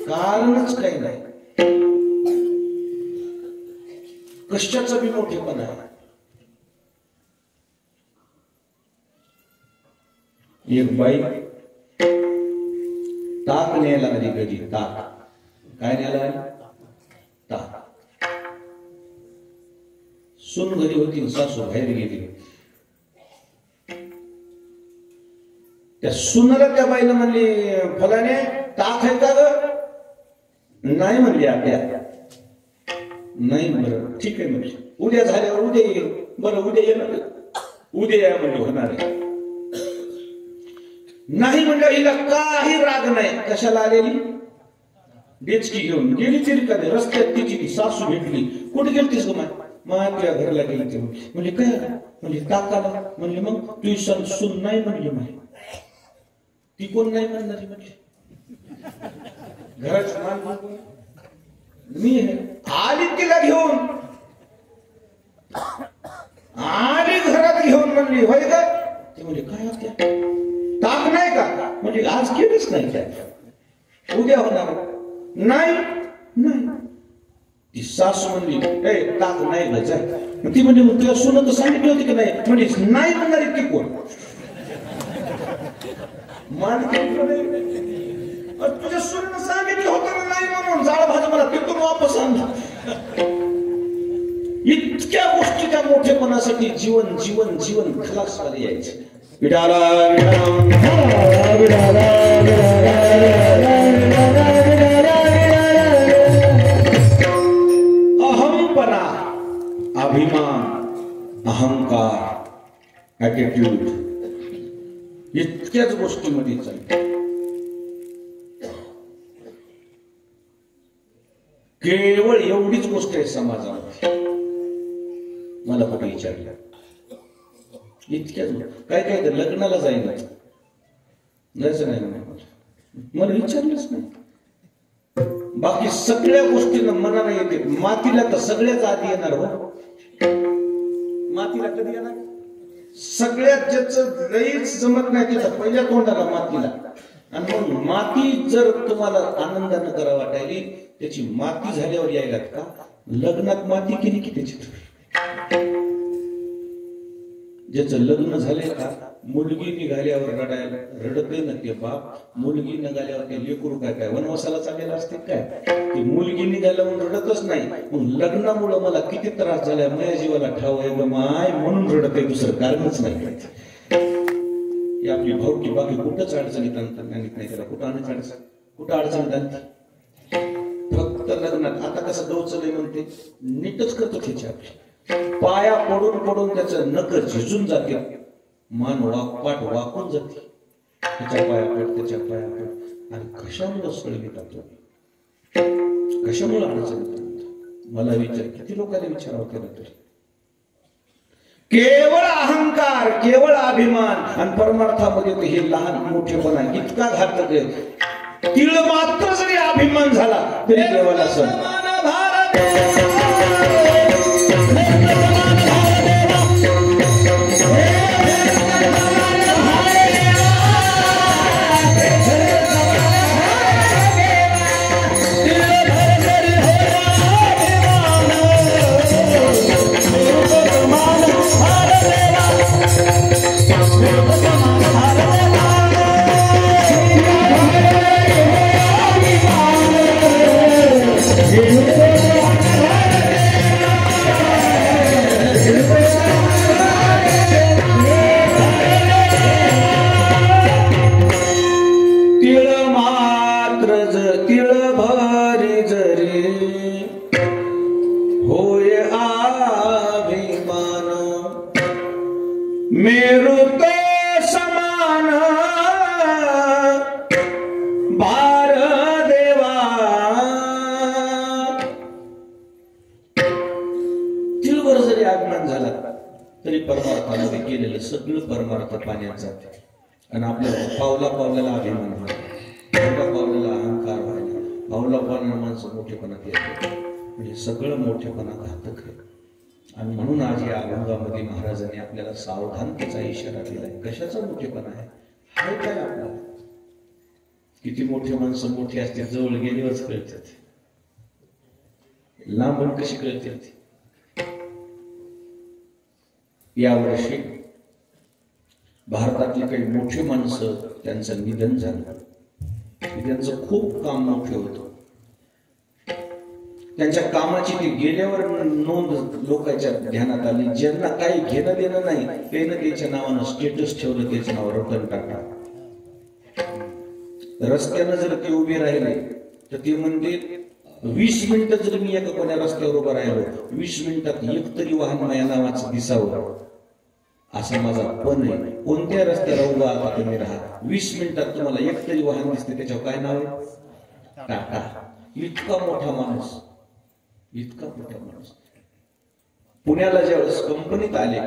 कारणच काही नाही कशाचा बी मोठेपणा आहे एक बाई ताक न्यायला आली कधी ताक काय न्यायला आली ताक सून घरी होती सासू बाहेर गेली त्या सुनाला त्या बाईनं म्हणली फलाने ताक आहे का ग नाही म्हणली आपल्या नाही बरं ठीक आहे म्हणजे उद्या झाल्यावर उद्या येईल बरं उद्या येणार उद्या या म्हणजे होणार आहे नाही म्हणलं हिला काही राग नाही कशाला आलेली डेचकी घेऊन गेली तरी कधी रस्त्यात तिची ती सासू भेटली कुठे गेलतीस ग माझ्या घरला गेली ते म्हणजे काय म्हणजे ताकाला म्हणले मग तू सून नाही म्हणली माय ती कोण नाही म्हणणारी म्हणजे घराचं मान मी आली तिला घेऊन आली घरात घेऊन म्हणली होय का ते म्हणजे काय होत्या ताक नाही का म्हणजे आज केलंच नाही काय उद्या होणार नाही नाही ती सासू म्हणली ए ताक नाही घ्यायचा ती म्हणजे मग तुझ्या सुन तर सांगितली होती की नाही म्हणजे नाही म्हणणारी ती कोण तुझ्या सुनेनं सांगितलं होतं नाही म्हणून जाळ भाजी मला तिथून वापस आण इतक्या गोष्टीच्या मोठेपणासाठी जीवन जीवन जीवन खलास मध्ये यायचे विडाला अहमपणा अभिमान अहंकार ऍटिट्यूड इतक्याच गोष्टीमध्ये चालते केवळ एवढीच गोष्ट आहे समाजामध्ये मला कुठे विचारलं इतक्याच काय काय तर लग्नाला जाईल जायचं नाही मला विचारलंच नाही बाकी सगळ्या गोष्टींना मनाला येते मातीला तर सगळ्याच आधी येणार हो मातीला कधी येणार सगळ्यात ज्याचं लईच जमत नाही त्याचा पहिल्या तोंडाला मातीला आणि मग माती जर तुम्हाला आनंदानं करा वाटायली त्याची माती झाल्यावर यायला का लग्नात माती केली की त्याची ज्याचं लग्न झालंय का मुलगी निघाल्यावर रडायला रडते ना ते बाप मुलगी निघाल्यावर ते लेकरू काय काय वनवासाला चाललेला असते काय ती मुलगी निघाल्यावर रडतच नाही मग लग्नामुळे मला किती त्रास झालाय माझ्या जीवाला ठाव आहे ग माय म्हणून रडते दुसरं कारणच नाही ही आपली भावकी बाकी कुठंच अडचणीत आणत नाही त्याला कुठं अडचणीत आणते फक्त लग्नात आता कसं गवचलंय म्हणते नीटच करतो त्याची आपली पाया पडून पडून त्याचं नख झिजून जाते मान पाठ वाकून जाते त्याच्या पाया पड आणि कशामुळे सळवी टाकतो कशामुळे अडचण मला विचार किती लोकांनी विचारावं केलं तरी केवळ अहंकार केवळ अभिमान आणि परमार्थामध्ये हे लहान मोठेपणा इतका घातक आहे तिळ मात्र जरी अभिमान झाला तरी देवाला सण सगळं परमार्थ पाण्यात जाते आणि आपल्या पावला पावलाला अभिमान व्हायला, पावला पावलाला अहंकार व्हायला, पावला पावलाला माणसं मोठेपणात येते. म्हणजे सगळं मोठेपणा घातक आहे. आणि म्हणून आज या अभंगामध्ये महाराजांनी आपल्याला सावधानतेचा इशारा दिलाय. कशाचा मोठेपणा आहे हाय काय आपल्याला? किती मोठे माणसं मोठी असते जवळ गेल्यावरच कळतात, लांबून कशी कळतात. यावर्षी भारतातली काही मोठी माणसं त्यांचं निधन झालं. त्यांचं खूप काम मोठं होतं. त्यांच्या कामाची ती गेल्यावर नोंद लोकांच्या ध्यानात आली. ज्यांना काही घेणं देणं नाही त्यानं त्याच्या नावानं स्टेटस ठेवलं, त्याचं नाव रतन टाटा. रस्त्यानं जर ते उभे राहिले तर ते म्हणते 20 मिनिटं जर मी एका कोण्या रस्त्यावर उभं राहिलो, 20 मिनिटात एक तरी वाहन माझ्या नावाचं दिसावं असा माझा पण आहे. कोणत्या रस्त्याला उभा आता तुम्ही राहा, 20 मिनिटात तुम्हाला एक तरी वाहन दिसते, त्याच्यावर काय नाव आहे? टाटा. इतका मोठा माणूस, इतका मोठा माणूस. पुण्याला ज्यावेळेस कंपनीत आले,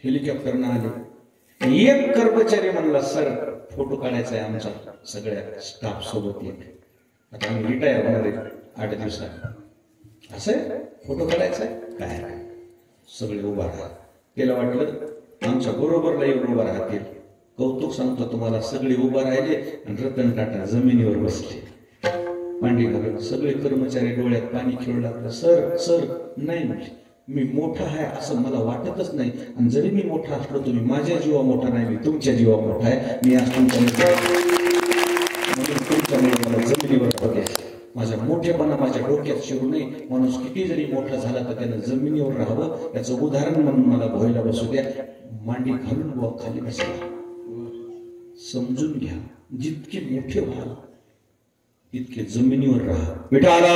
हेलिकॉप्टरनं आले, एक कर्मचारी म्हणला सर फोटो काढायचा आहे आमचा सगळ्या स्टाफ सोबत येते. आता आम्ही रिटायर होणार आहे 8 दिवसात. असं फोटो काढायचा आहे काय? सगळे उभा राहा. त्याला वाटलं आमच्या बरोबरला येऊन उभा राहतील. कौतुक सांगतो तुम्हाला, सगळे उभा राहिले आणि रतन टाटा जमिनीवर बसले मांडी घालून. सगळे कर्मचारी डोळ्यात पाणी खेळू लागलं. सर सर नाही म्हटले, मी मोठा आहे असं मला वाटतच नाही, आणि जरी मी मोठा असलो तुम्ही माझ्या जीवा मोठा नाही, मी तुमच्या जीवा मोठा आहे. मी आज तुमच्यामुळे मला जमिनीवर बघाय. माझा मोठेपणा माझ्या डोक्यात शिरू नये. माणूस किती जरी मोठा झाला तर त्यानं जमिनीवर राहावं याचं उदाहरण म्हणून मला भोयला बसू द्या. मांडी घालून बुवा खाली बसला. समजून घ्या, जितके मोठे व्हाल तितके जमिनीवर राहा. विठाला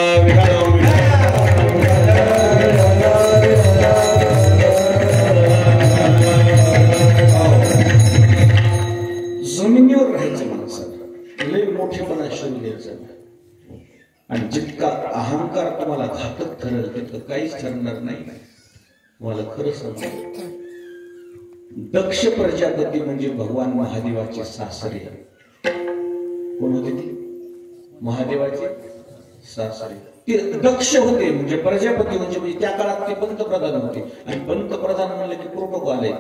जमिनीवर राहायचं माणसाला, लय मोठेपणा शिरू द्यायचा. आणि जितका अहंकार तुम्हाला घातक ठरेल तितकं काहीच ठरणार नाही. मला खरं सांगतो, दक्ष प्रजापती म्हणजे भगवान महादेवाचे सासरे. कोण होते ते? महादेवाचे सासरे. ते दक्ष होते. म्हणजे प्रजापती म्हणजे त्या काळात ते पंतप्रधान होते. आणि पंतप्रधान म्हणले की प्रोटोकॉल आहे,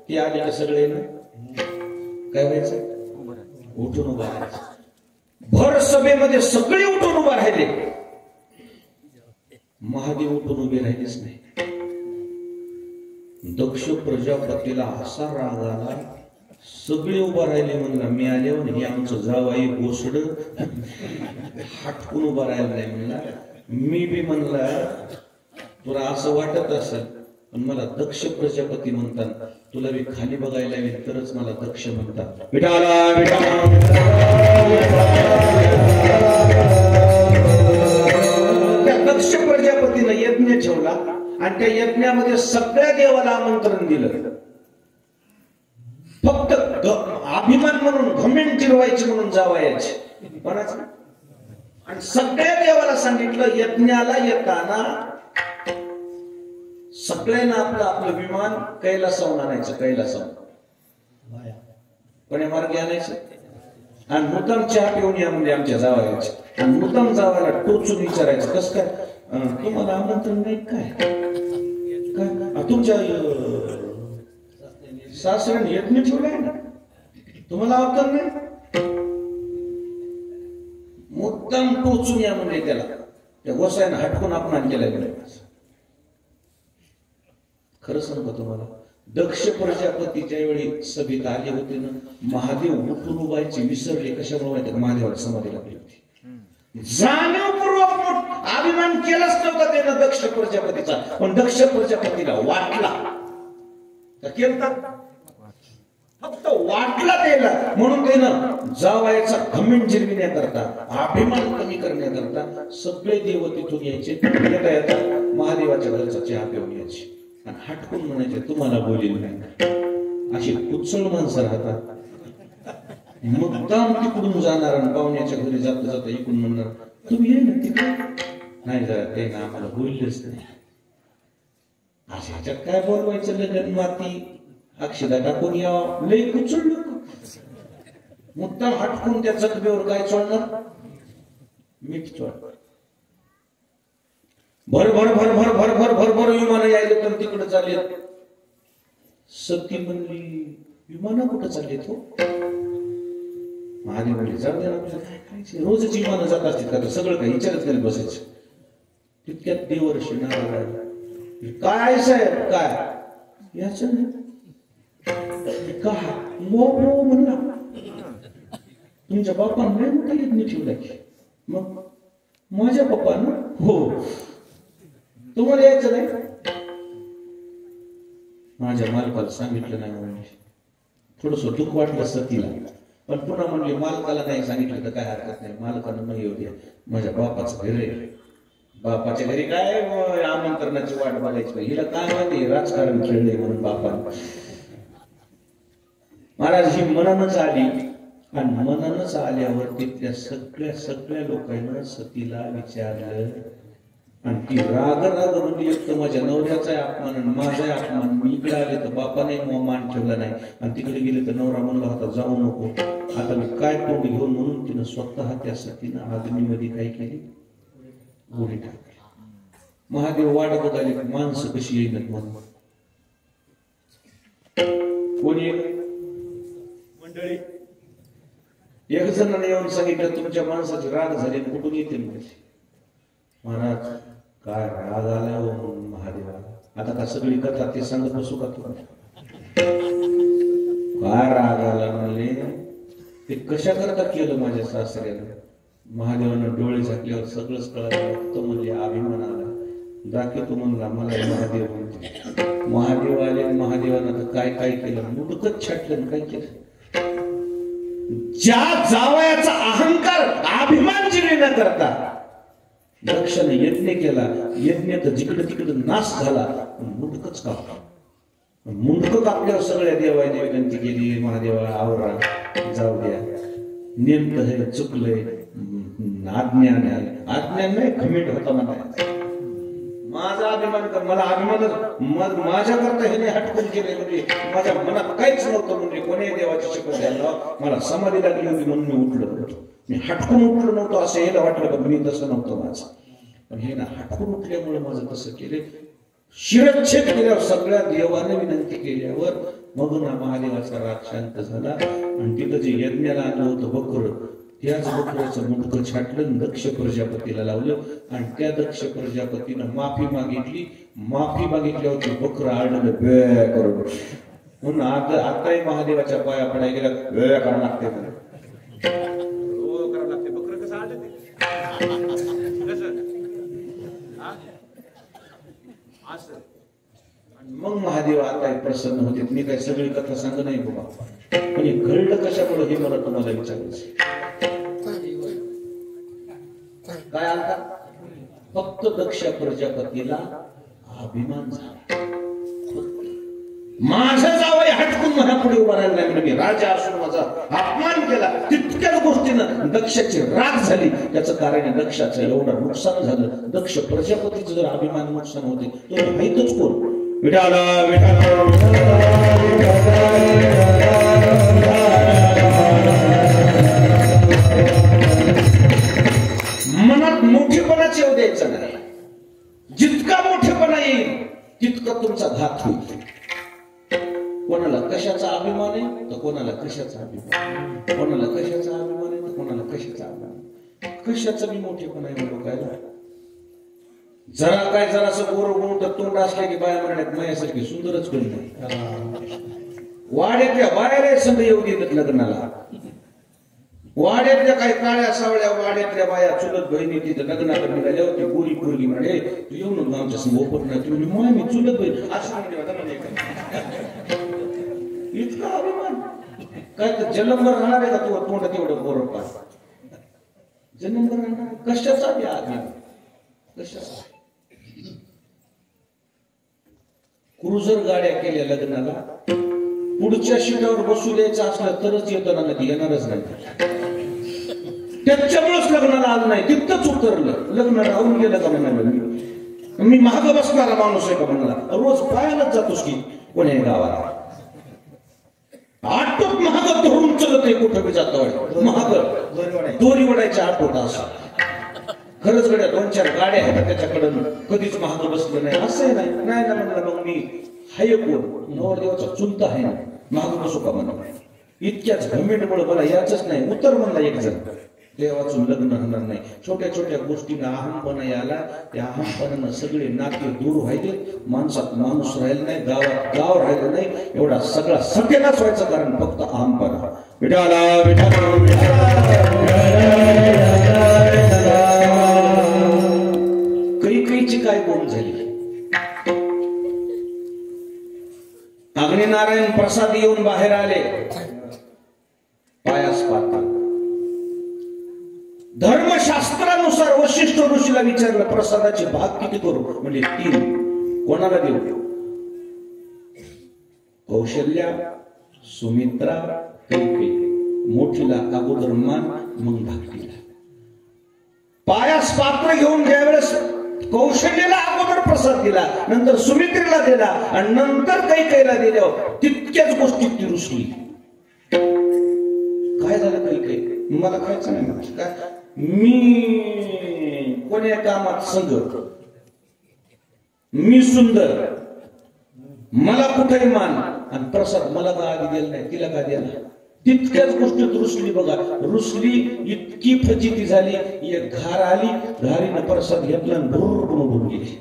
ते आले की सगळे काय व्हायचं? उठून उभा राहायचं. भर सभेमध्ये सगळे उठून उभा राहिले, महादेव उठून उभे राहिलेच नाही. दक्ष प्रजापतीला असा राग आला, सगळे उभा राहिले. म्हणला मी आल्यावर हे आमचं जावाई गोसड हटकून उभा राहिला नाही. म्हणला मी बी म्हणला तुला असं वाटत असेल, पण मला दक्ष प्रजापती म्हणतात, तुला बी खाली बघायला येईल तरच मला दक्ष म्हणतात. त्या दक्ष प्रजापतीनं यज्ञ ठेवला आणि त्या यज्ञामध्ये सगळ्या देवाला आमंत्रण दिलं. फक्त अभिमान म्हणून, घमेंड जिरवायची म्हणून जावायचे कोणाचं. आणि सगळ्या देवाला सांगितलं यज्ञाला येताना सगळ्यांना आपलं आपलं विमान कैलासाहून आणायचं. कैलासाहून कोण्या मार्गे आणायचं? आणि मुद्दाम चहा पिऊन या म्हणजे आमच्या जावायचे. आणि मुद्दाम जावायला टोचून विचारायचं कसं काय तुम्हाला आमंत्रण नाही काय? काय तुमच्या सासऱ्याने यज्ञ ठेवलाय ना, तुम्हाला आमंत्रण नाही? मुद्दाम टोचून या म्हणजे त्याला त्या गोसायनं हटकून अपमान केलाय. खरं सांगतो तुम्हाला, दक्ष प्रजापती ज्यावेळी सभेत आले होते ना, महादेव उठून उभायचे विसरले. कशामुळे माहिती का? महादेवाला समाधी लागली होती. जाणीवपूर्वक अभिमान केलाच नव्हता त्यानं दक्ष प्रजापतीचा, पण दक्ष प्रजापतीला वाटला. फक्त वाटला त्याला, म्हणून त्यानं जावायचा घमेंड जिरविण्याकरता, अभिमान कमी करण्याकरता सगळे देव तिथून यायचे. येता येता महादेवाच्या घरचा चहा पिऊन यायचे आणि हटकून म्हणायचे तुम्हाला बोलेल नाही. अशी कुचळ माणसं राहतात. मुद्दाम तिकडून जाणार आणि पाहुण्याच्या घरी जाता जाता इकडून म्हणणार तुम्ही ये ना तिकडे. नाही जरा ते ना आम्हाला बोललेच नाही. अशा ह्याच्यात काय बोलवायचं? लगन माती अक्षदा टाकून यावं लई कुचल मुद्दाम हटकून त्या जखमेवर काय चोळणार मीठ चोळ भर भर भर भर भर भर भर भर विमान यायले तर तिकडे चालले सती म्हणली विमान कुठं चालले तो महादेव म्हणले जाऊ द्या आपल्याला काय करायचे रोजच विमान जात असतील का सगळं काही विचारच करीत बसायचं तितक्यात देवर्षी नारायण काय साहेब काय याच नाही का मो म्हणला तुमच्या बापानं लय मोठा यज्ञ ठेवला की मग माझ्या बापानं हो तुम्हाला यायचं नाही माझ्या मालकाला सांगितलं नाही म्हणजे थोडस दुःख वाटलं सतीला पण पुन्हा म्हणले मालकाला नाही सांगितलं तर काय हरकत नाही मालकानं नाही येऊ द्या माझ्या बापाचं घर आहे बापाच्या घरी काय आमंत्रणाची वाट बघायची हिला काय माहिती राजकारण खेळले म्हणून बापानं महाराज ही मनानच आली आणि मनानच आल्यावर तिथल्या सगळ्या लोकांना सतीला विचारलं आणि ती राग म्हणजे एक तर माझ्या नवऱ्याचा अपमान आणि माझा अपमान मी इकडे आले तर बापाने मान ठेवला नाही आणि तिकडे गेले तर नवरा म्हणला होता जाऊ नको आता मी काय तोंड घेऊन म्हणून तिनं स्वतः त्या सतीनं अग्नीमध्ये काय केली गोळी टाकली महादेव वाट बघाली माणसं कशी येईल म्हणून कोणी मंडळी एक जणांनी येऊन सांगितलं तुमच्या माणसाची राग झाली कुठून येते महाराज काय राग आला महादेवाला आता का सगळी कथा ते सांगत बसू का तू काय राग आला म्हणले ते कशा करता केलं माझ्या सासऱ्याला महादेवानं डोळे झाकल्यावर सगळंच कळालं तो म्हणजे अभिमान आला दाखवतो म्हणला मला महादेव म्हणते महादेव आले महादेवानं तर काय काय केलं मुडकच छाटलं काय केलं ज्या जावयाचा अहंकार अभिमान जिरे न करता दक्षने यज्ञ केला यज्ञ तर जिकडे तिकडे नाश झाला मुंडकच कापला मुंडक कापल्यावर सगळ्या देवाने विनंती केली महादेवा आवरा जाऊ द्या नेमकं हे चुकलंय अज्ञान नाही खमीट होता म्हणायचं माझा अभिमान कर मला अभिमान माझ्या करता हे नाही हटकून केले म्हणजे माझ्या मनात काहीच नव्हतं म्हणजे कोणी देवाची शिकवण द्यायला मला समाधी लागली होती म्हणून मी उठलो मी हटकून उठलो नव्हतो असं याला वाटलं पण मी तसं नव्हतं माझं पण हे ना हटकून उठल्यामुळे माझं तसं केले शिरच्छेद केल्यावर सगळ्या देवाने विनंती केल्यावर मग ना महादेवाचा राग शांत झाला आणि तिथं जे यज्ञाला आलं होतं बकर त्याच बकऱ्याचं मुंडकं छाटलं दक्ष प्रजापतीला लावलं आणि त्या दक्ष प्रजापतीनं माफी मागितल्यावर बकरं आडलं बे करून म्हणून आताही महादेवाच्या पाया पडाय गेला बे करावं लागते करावं लागते बकरं कसं आलं असं मग महादेव आता प्रसन्न होते मी काही सगळी कथा सांग नाही बाबा पण हे घडलं कशामुळे हे मला तुम्हाला विचारायचं काय आलता फक्त दक्ष प्रजापतीला अभिमान झाला माझं जावई हटकून मला पुढे उभा राहिला नाही म्हणजे राजा असून माझा अपमान केला तितक्याच गोष्टीनं दक्षाची राग झाली त्याचं कारण दक्षाचं एवढं नुकसान झालं दक्ष प्रजापतीचं जर अभिमान नुकसान होते तर माहीतच कोण विठाला मनात मोठेपणाच येऊ द्यायचं नाही जितका मोठेपणा येईल तितका तुमचा घात होईल कोणाला कशाचा अभिमान आहे तर कोणाला कशाचा अभिमान कोणाला कशाचा अभिमान आहे तर कोणाला कशाचा अभिमान कशाचा मी मोठेपणा आहे लोकायला जरा असं गोर मोठं तोंड असले की बाया म्हणण्यात माझ्यासारखी सुंदरच कोणी नाही वाड्यातल्या बाहेर संघ येऊ देत लग्नाला वाड्यातल्या काही काळ्या सावळ्या वाड्यातल्या बाया चुलत बहिणी तिथं लग्नाला निघाल्यावर ती गोरी पोरगी म्हणे तू येऊ नको आमच्या समोर ओपत नाही तुम्ही मग मी चुलत बहीण असं इतका अभिमान काय तर जन्मभर राहणार आहे का तू तोंड तेवढं गोरपा जन्मभर राहणार कशाचा बी अभिमान कशाचा क्रुझर गाड्या केल्या लग्नाला पुढच्या शिटावर बसू द्यायचं असलं तरच येताना नदी येणारच नाही त्याच्यामुळेच लग्नाला आलं नाही तिथंच उतरलं लग्न राहून गेलं का म्हणाला मी महाग बसणारा माणूस आहे का म्हणाला रोज पायालाच जातोस की कोणी गावाला आटोप महाग धरून चलत आहे कुठं बी जातं महाग दोरी वडायच्या आटोट असं खरंच गड्या 2-4 गाड्या आहेत त्याच्याकडं कधीच महाग बसलं नाही असं नाही नाही ना म्हणलं मग मी हाय कोण नवरदेवाचा चुलता आहे ना महाग बसू का म्हणा इतक्याच घमेंडमुळे मला याच नाही उत्तर म्हणला एक जण देवाचं लग्न होणार नाही छोट्या छोट्या गोष्टींना अहमपणा याला त्या अहमपणानं सगळे नाते दूर व्हायचे माणसात माणूस राहिला नाही गावात गाव राहिलं नाही एवढा सगळा सगळ्यालाच व्हायचं कारण फक्त अहमपणा विठाला कैकेयीची काय गुण झाली अग्निनारायण प्रसाद येऊन बाहेर आले पायास पाहता धर्मशास्त्रानुसार वशिष्ठ ऋषीला विचारलं प्रसादाचे भाग किती करू म्हणजे 3 कोणाला देऊ कौशल्या सुमित्रा कैकेयी मोठीला अगोदर मान मग धाकटीला पायास पात्र घेऊन ज्यावेळेस कौशल्याला अगोदर प्रसाद दिला नंतर सुमित्रेला दिला आणि नंतर कैकेयीला दिल्यावर तितक्याच गोष्टीत ती रुसली काय झालं कैकेयी मला खायचं नाही काय मी कोण्या कामात संग मी सुंदर मला कुठेही मान आणि प्रसाद मला का आधी दिला नाही तिला का द्यायला तितक्याच गोष्टीत रुसली बघा रुसली इतकी फजिती झाली एक घार आली घारीनं प्रसाद घेतला आणि भुरभुर उडून गेली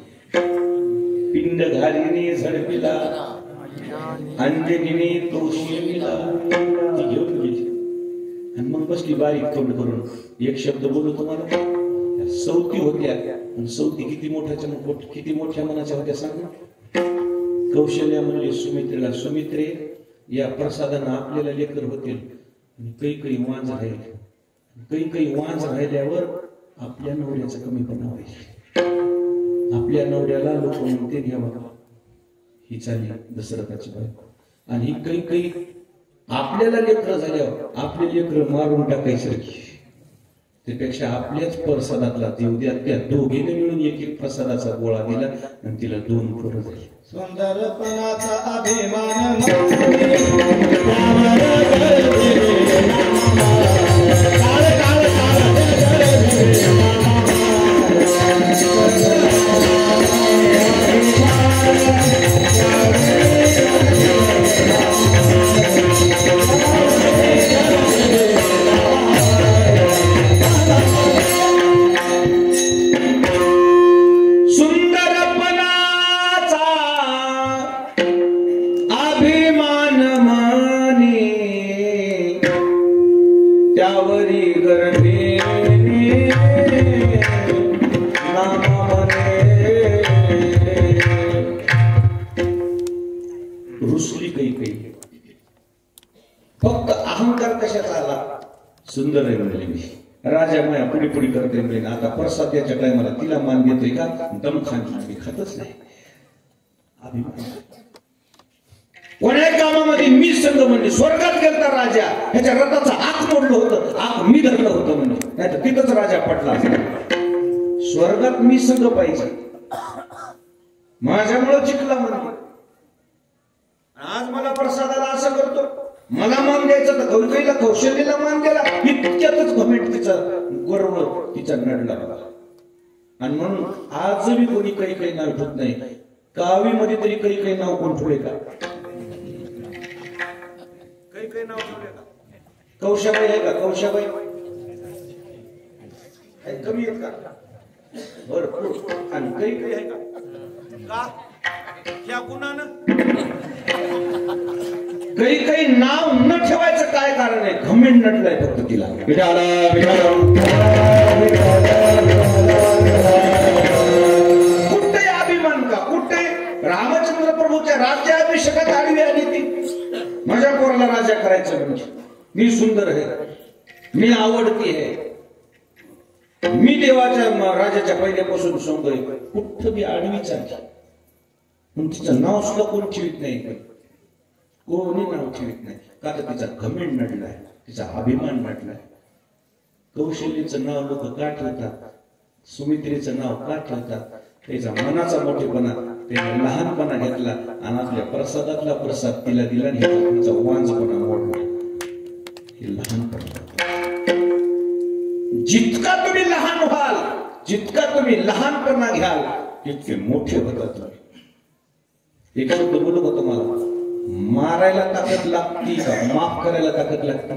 पिंड घारीने झडपिला अंजनीने कौशल्यला ती घेऊन गेली आणि मग बसली बारीक तोंड करून एक शब्द बोलू तुम्हाला सौती होत्या आणि सौती किती मोठ्या मनाच्या होत्या सांगा कौशल्या म्हणले सुमित्रेला सुमित्रे या प्रसादानं आपल्याला लेकर होतील आणि काही वांज राहील काही वांज राहिल्यावर आपल्या नवऱ्याचा कमीपणा होईल आपल्या नवऱ्याला लोक म्हणते घ्यावा ही चालली दशरथाची बायको आणि काही आपल्याला लेकर झाल्यावर आपले लेकर मारून टाकायसारखी त्यापेक्षा आपल्याच प्रसादातला देऊ द्या त्या दोघीने मिळून एक प्रसादाचा गोळा दिला आणि तिला 2 पोरं झाली सुंदरपणाचा अभिमान फक्त अहंकार कशाचा आला सुंदर आहे म्हणले मी राजा माया पुढे पुढे करते म्हणजे आता प्रसाद त्याच्या टायमाला तिला मान देतोय का दम खान मी खातच नाही अभिमान कोण्या कामामध्ये मी संघ म्हणजे स्वर्गात गेलता राजा ह्याच्या रथाचा आख मोडलं होतं आख मी धरलं होतं म्हणजे नाही तर तिथंच राजा पटला स्वर्गात मी संघ पाहिजे माझ्यामुळं चिकला म्हणजे आज मला प्रसादाला असं करतो मला मान द्यायचा तर कैकेयीला कौशल्यला मान द्यायला इतक्यातच घमेंट तिचा गर्व तिचा नडला आणि म्हणून आजही कोणी कैकेयी नाव ठेवत नाही कावीमध्ये तरी कैकेयी नाव कोण ठेवले का कैकेयी नाव ठेवले का कौशाबाई आहे का कौशाबाई कमी आहेत का भरपूर आणि कैकेयी आहे का ह्या गुणानं काही नाव न ठेवायचं काय कारण आहे घमेंड नटलंय फक्त तिला कुठे अभिमान का कुठे रामचंद्र प्रभूच्या राज्याभिषेकात आडवी आली ती माझ्या पोराला राजा करायचं म्हणजे मी सुंदर आहे मी आवडती आहे मी देवाच्या राजाच्या पहिल्यापासून सोंग कुठं बी आडवीच आहे तिचं नाव सुद्धा कोण ठेवीत नाही कोणी नाव ठेवीत नाही का तर तिचा घमेंड नडलाय तिचा अभिमान नडलाय कौशल्यचं नाव लोक का ठेवतात सुमित्रेचं नाव का ठेवतात त्याचा मनाचा मोठेपणा त्याने लहानपणा घेतला आणि आपल्या प्रसादातला प्रसाद तिला दिला आणि तिचा वांजपणा मोडला. हे लहानपणा. जितका तुम्ही लहान व्हाल, जितका तुम्ही लहानपणा घ्याल, तितके मोठे होतात तुम्ही. एक शब्द बोलू का तुम्हाला? मारायला ताकद लागती का माफ करायला ताकद लागते?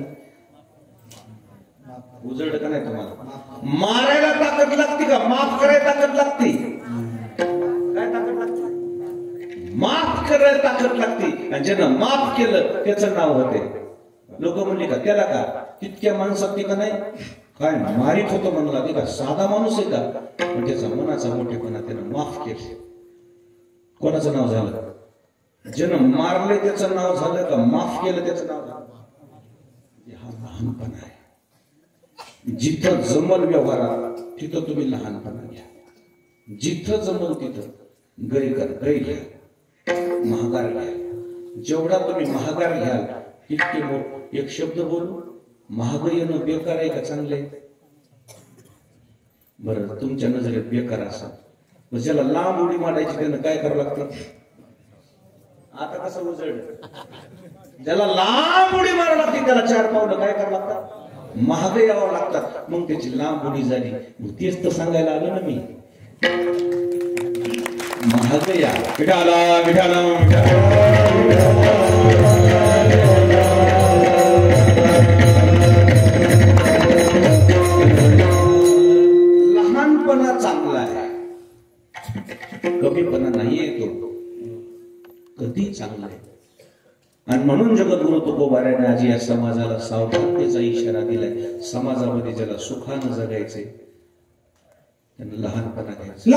उजळ का नाही तुम्हाला? मारायला ताकद लागते का माफ करायला ताकद लागते? काय ताकद लागते? माफ करायला ताकद लागते. आणि ज्यानं माफ केलं त्याचं नाव होते. लोक म्हणले का त्याला का तितक्या माणसात का नाही काय मारित होतो म्हणला ते का साधा माणूस आहे का? पण त्याचा मनाचा मोठेपणा त्यानं माफ केले. कोणाचं नाव झालं? ज्यानं मारले त्याचं नाव झालं का माफ केलं त्याचं नाव झालं? हा लहानपणा आहे. जिथं जमल व्यवहारात तिथं तुम्ही लहानपणा घ्या. जिथं जमल तिथं गै घ्या, महागार घ्या. जेवढा तुम्ही महागार घ्याल तितके मोठ. एक शब्द बोलू, महाग येणं बेकार आहे का चांगलं आहे? बरं, तुमच्या नजरेत बेकार असा ज्याला लांब उडी मारायची त्यानं काय करावं लागतं? आता कसं उजळलं? ज्याला लांब उडी मारावं लागते त्याला 4 पावलं काय करावं लागतात? महाग यावं लागतात. मग त्याची लांब उडी झाली. तेच तर सांगायला आलं ना मी. महाग या विठाला विठाला लहानपणा चांगला आहे, कमीपणा नाही येतो. कधी चांगला आहे. आणि म्हणून जगद्गुरु तुकोबाराने आज या समाजाला सावधानतेचा इशारा दिलाय. समाजामध्ये ज्याला सुखानं जगायचे त्यांना लहानपणा घ्यायचं.